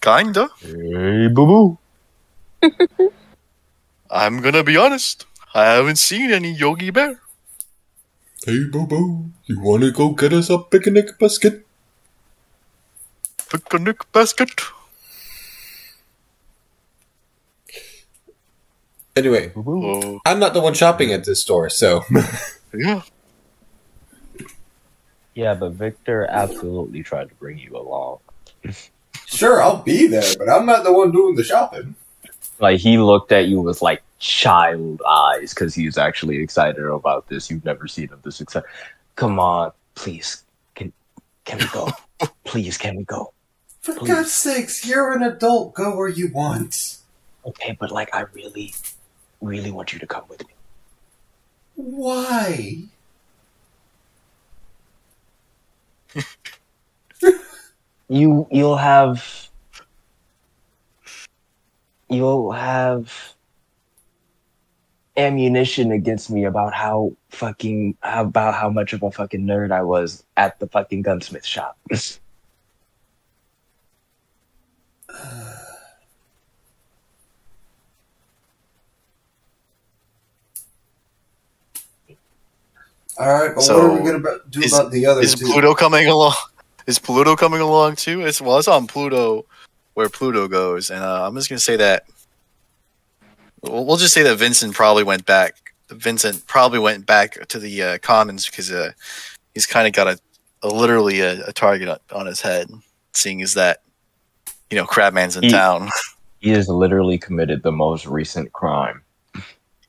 Kinda. Hey, boo boo. I'm gonna be honest. I haven't seen any Yogi Bear. Hey, Bobo, you wanna go get us a picnic basket? Picnic basket. Anyway, Oh, I'm not the one shopping at this store, so. yeah. Yeah, but Victor absolutely tried to bring you along. Sure, I'll be there, but I'm not the one doing the shopping. Like, he looked at you with, like, child eyes because he was actually excited about this. You've never seen him this excited. Come on, please. Can we go? Please, can we go? For Please. God's sakes, you're an adult. Go where you want. Okay, but, like, I really, really want you to come with me. Why? You'll have ammunition against me about how much of a fucking nerd I was at the fucking gunsmith shop. Alright, but So, what are we gonna do about the other Is two? Pluto coming along? Is Pluto coming along too? It's on Pluto, where Pluto goes, and I'm just gonna say that. We'll just say that Vincent probably went back. Vincent probably went back to the commons because he's kind of got literally a target on his head, seeing as that Crabman's in town. He has literally committed the most recent crime.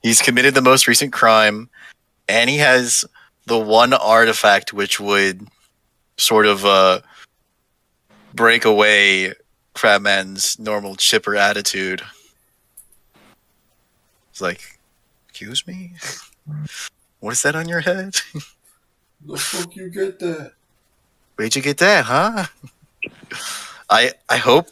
He's committed the most recent crime, and he has the one artifact which would sort of break away Crabman's normal chipper attitude. It's like, excuse me? What is that on your head? The fuck you get that? Where'd you get that, huh? I hope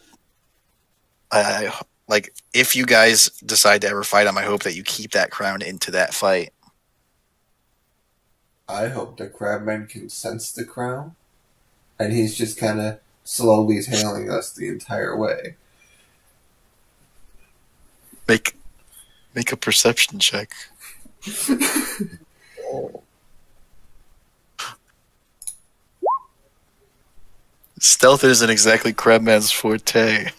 I like if you guys decide to ever fight him, I hope that you keep that crown into that fight. I hope that Crabman can sense the crown, and he's just kind of slowly tailing us the entire way. Make a perception check. Stealth isn't exactly Crabman's forte.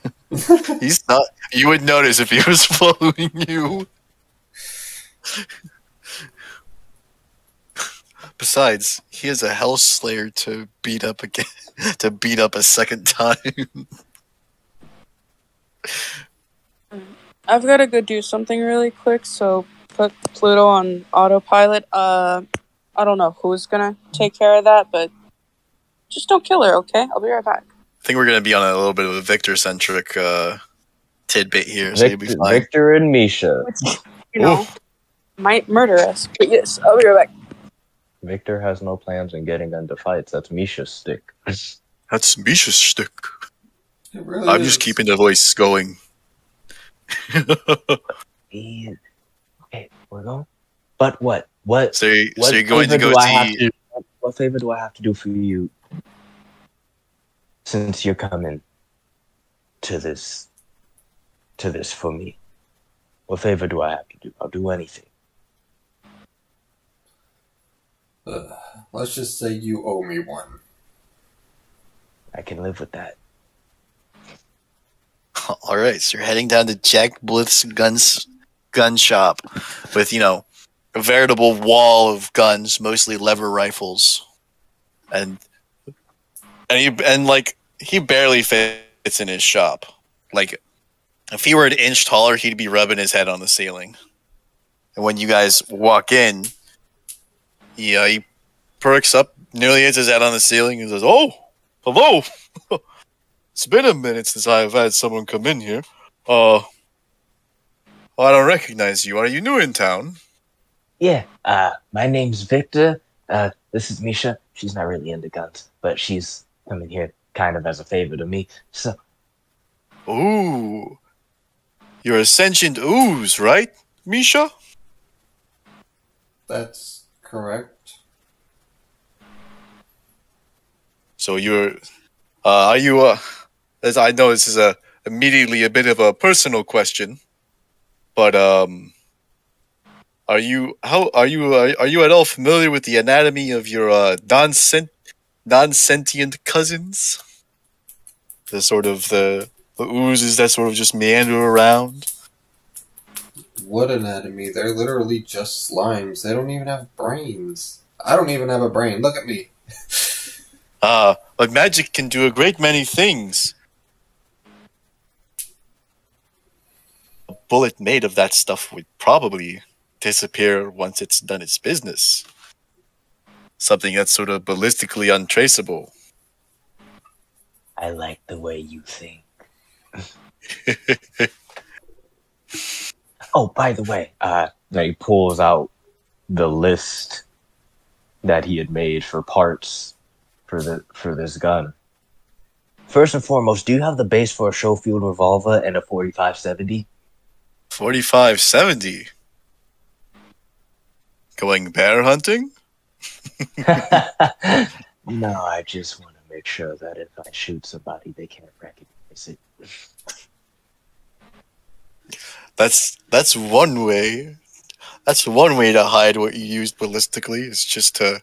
He's not. You would notice if he was following you. Besides, he is a Hell Slayer to beat up again, to beat up a second time. I've got to go do something really quick, so put Pluto on autopilot. I don't know who's gonna take care of that, but just don't kill her, okay? I'll be right back. I think we're gonna be on a little bit of a Victor-centric tidbit here, so you'll be fine. Victor and Misha. Which, might murder us. But yes, I'll be right back. Victor has no plans on getting into fights. That's Misha's stick. That's Misha's shtick. It really I'm is. just keeping the voice going. Okay, we're going. But what? What? So you're What going to favor go do I have see. to- What favor do I have to do for you? Since you're coming to this to this for me? What favor do I have to do? I'll do anything. Let's just say you owe me one. I can live with that. All right, so you're heading down to Jack Blitz's gun shop with, a veritable wall of guns, mostly lever rifles, and he barely fits in his shop. Like, if he were an inch taller, he'd be rubbing his head on the ceiling. And when you guys walk in, he perks up, nearly hits his head on the ceiling, and says, "Oh, hello! It's been a minute since I've had someone come in here. I don't recognize you. Are you new in town?" Yeah, my name's Victor. This is Misha. She's not really into guns, but she's coming here kind of as a favor to me. So, ooh, you're a sentient ooze, right, Misha? That's correct. So are you, as I know this is immediately a bit of a personal question, but, are you at all familiar with the anatomy of your, non-sentient cousins? The oozes that sort of just meander around? What anatomy? They're literally just slimes. They don't even have brains. I don't even have a brain. Look at me. But magic can do a great many things. A bullet made of that stuff would probably disappear once it's done its business. Something that's sort of ballistically untraceable. I like the way you think. Oh, by the way, he pulls out the list that he had made for parts for this gun. First and foremost, do you have the base for a Schofield revolver and a 45-70? 45-70? Going bear hunting? No, I just want to make sure that if I shoot somebody, they can't recognize it. That's one way. That's one way to hide what you used ballistically. Is just to,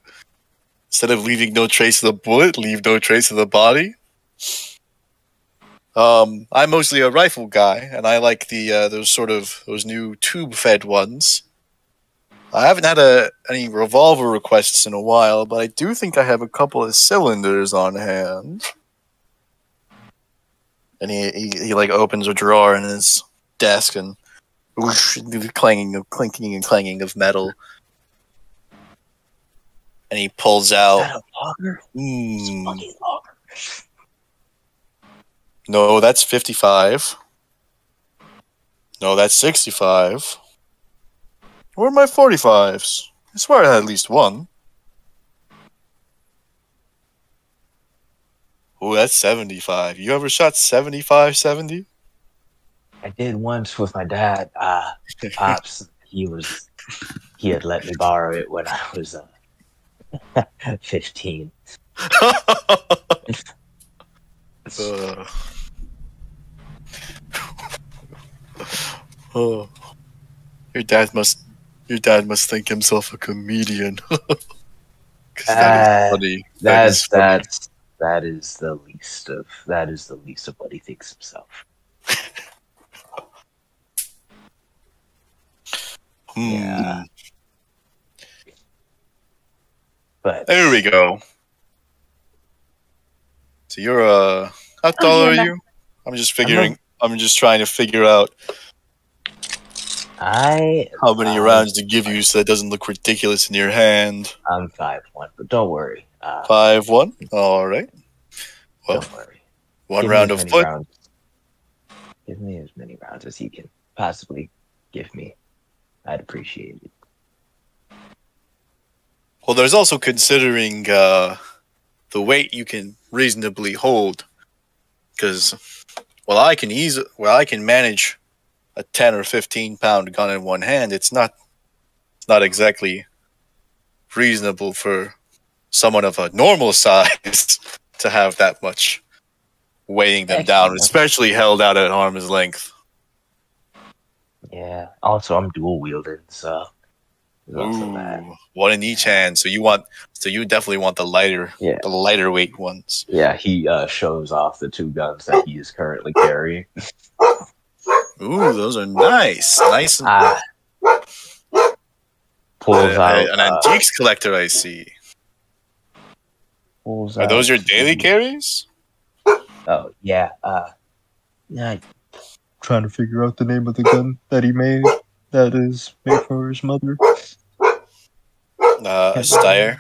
instead of leaving no trace of the bullet, leave no trace of the body. I'm mostly a rifle guy, and I like those new tube-fed ones. I haven't had any revolver requests in a while, but I do think I have a couple of cylinders on hand. And he opens a drawer in his desk and whoosh, clinking and clanging of metal. And he pulls out. Is that a logger? It's a fucking logger. No, that's 55. No, that's 65. Where are my 45s? I swear I had at least one. Oh, that's 75. You ever shot 75-70? I did once with my dad. Pops, he had let me borrow it when I was 15. Oh, your dad must think himself a comedian. 'Cause that is funny. That is the least of what he thinks himself. Yeah. But there we go. So you're how tall are you? I'm just trying to figure out how many rounds to give you so that doesn't look ridiculous in your hand. I'm 5'1", but don't worry. 5'1"? All right. Well, don't worry. One round of foot. Give me as many rounds as you can possibly give me. I'd appreciate it. Well, there's also considering the weight you can reasonably hold, because I can manage a 10 or 15 pound gun in one hand. It's not exactly reasonable for someone of a normal size to have that much weighing them down, especially held out at arm's length. Yeah. Also, I'm dual wielding, so there's also that. Ooh, one in each hand. So you definitely want Yeah. the lighter weight ones. Yeah, he shows off the 2 guns that he is currently carrying. Ooh, those are nice, nice. Pulls out An antiques collector, I see. Pulls Are those out your daily carries? Oh yeah. Yeah. Trying to figure out the name of the gun that he made. That is made for his mother. A Steyr.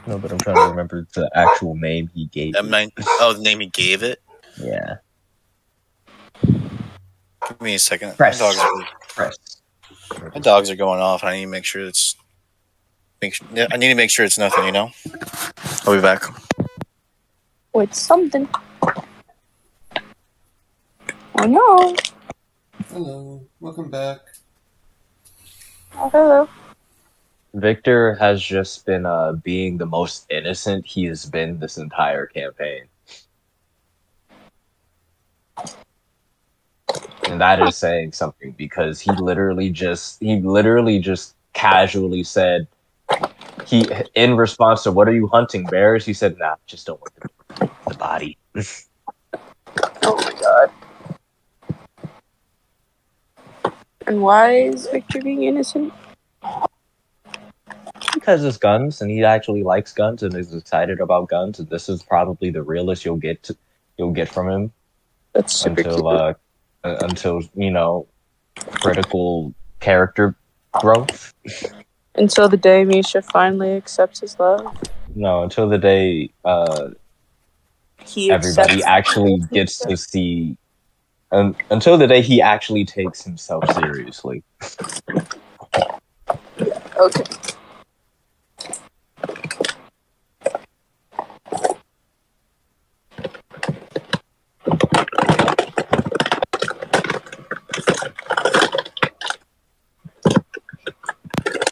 No, but I'm trying to remember the actual name he gave. M9. Oh, the name he gave it. Yeah. Give me a second. Press. My dogs are going off. I need to make sure it's. I need to make sure it's nothing. You know. I'll be back. With something. Oh no. Hello, welcome back. Oh, hello. Victor has just been being the most innocent he has been this entire campaign. And that is saying something because he literally just casually said in response to what are you hunting, bears? He said, nah, just don't want the body. Oh my god. And why is Victor being innocent? Because it's guns, and he actually likes guns and is excited about guns. And this is probably the realest you'll get from him. That's super cute. Until critical character growth. Until the day Misha finally accepts his love. No, until the day everybody actually gets to see. Until the day he actually takes himself seriously. Okay.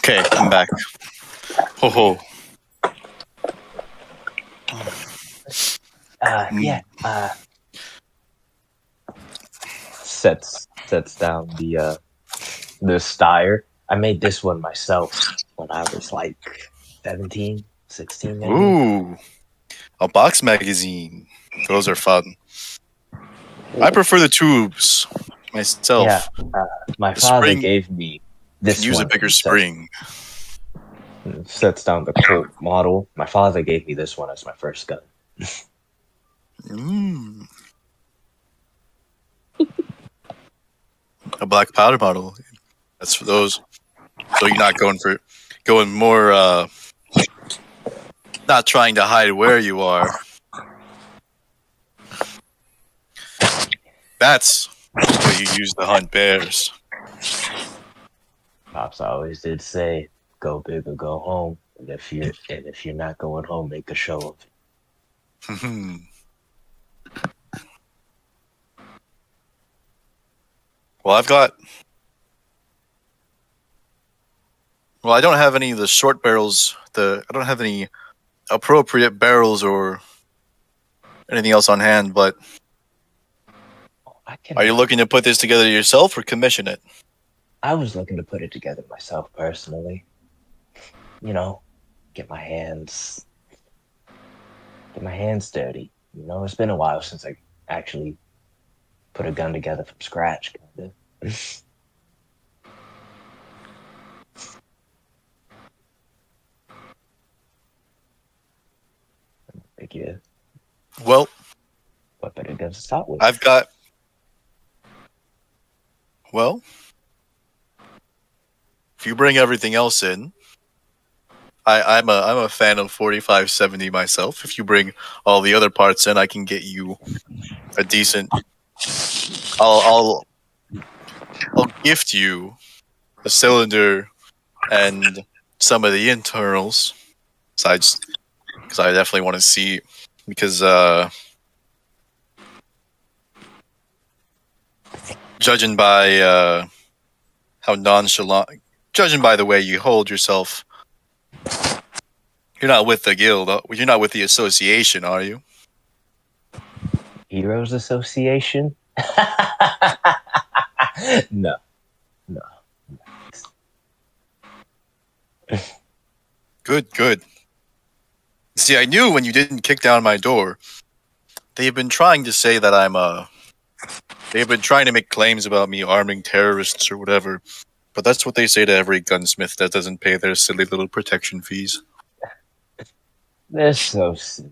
Okay, I'm back. Ho ho. Sets down the Steyr. I made this one myself when I was like 17, 16 maybe. Ooh, a box magazine. Those are fun. I prefer the tubes myself. Yeah, my father gave me this one. Use a bigger spring. Sets down the Colt model. My father gave me this one as my first gun. A black powder model. That's for those. So you're not going more. Not trying to hide where you are. That's what you use to hunt bears. Pops always did say, "Go big or go home." And if you're not going home, make a show of it. Well, I don't have any of the short barrels. I don't have any appropriate barrels or anything else on hand. But are you looking to put this together yourself or commission it? I was looking to put it together myself personally. Get my hands dirty. It's been a while since I actually put a gun together from scratch, kind of. Yeah. Well, what better guns to start with? Well, if you bring everything else in, I'm a fan of 4570 myself. If you bring all the other parts in, I can get you a decent. I'll gift you a cylinder and some of the internals. Besides, because I definitely want to see, because judging by how nonchalant, judging by the way you hold yourself, you're not with the guild. You're not with the association, are you? Heroes Association? No, no. Good. See, I knew when you didn't kick down my door. They've been trying to say that they've been trying to make claims about me arming terrorists or whatever. But that's what they say to every gunsmith that doesn't pay their silly little protection fees. They're so sick.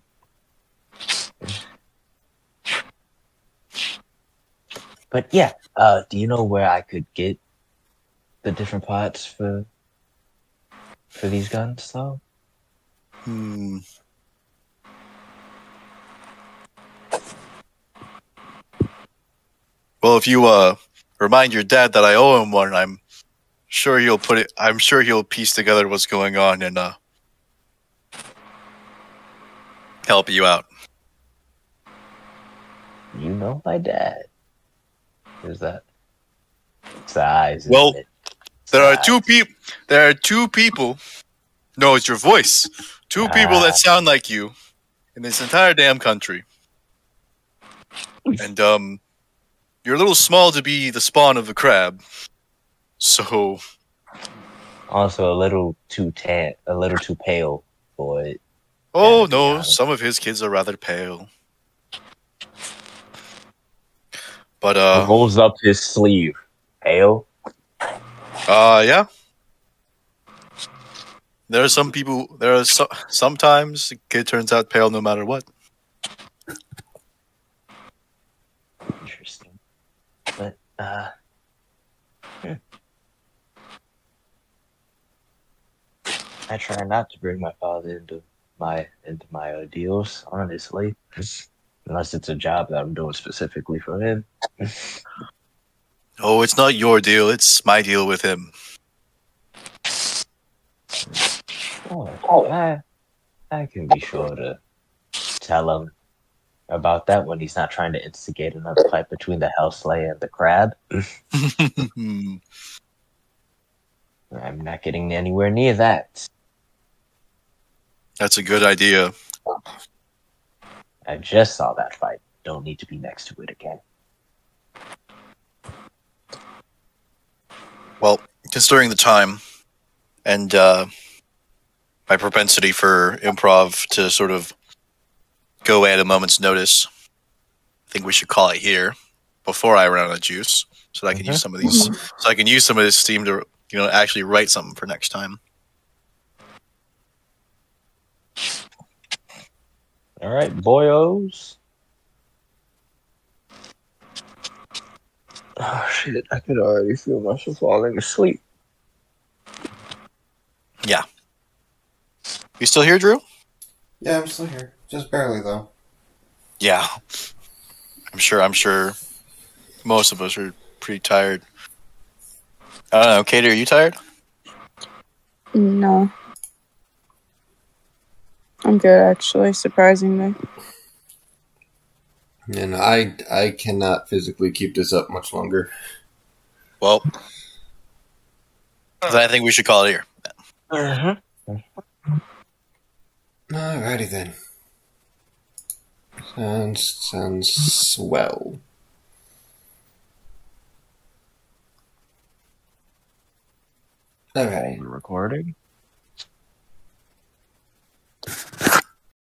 But yeah, do you know where I could get the different parts for these guns, though? Well, if you remind your dad that I owe him one, I'm sure he'll piece together what's going on and help you out. You know my dad. Is that size? Well, there are two people. No, it's your voice. Two people that sound like you in this entire damn country. And you're a little small to be the spawn of the crab. So also a little too pale for it. Oh no, some of his kids are rather pale. But rolls up his sleeve. Pale? Yeah. There are some people. Sometimes the kid turns out pale no matter what. Interesting. But I try not to bring my father into my deals, honestly. Unless it's a job that I'm doing specifically for him. Oh, it's not your deal. It's my deal with him. I can be sure to tell him about that when he's not trying to instigate another fight between the Hellslayer and the Crab. I'm not getting anywhere near that. That's a good idea. I just saw that fight. Don't need to be next to it again. Well, considering the time and my propensity for improv to sort of go at a moment's notice, I think we should call it here before I run out of juice, so that I can use some of these. So I can use some of this steam to, actually write something for next time. All right, boyos. Oh shit! I could already feel myself falling asleep. Yeah. You still here, Drew? Yeah, I'm still here. Just barely, though. Yeah. I'm sure most of us are pretty tired. I don't know. Katie, are you tired? No. I'm good, actually, surprisingly. And I cannot physically keep this up much longer. Well, then I think we should call it here. Alrighty then. Sounds swell. Alright. Recording?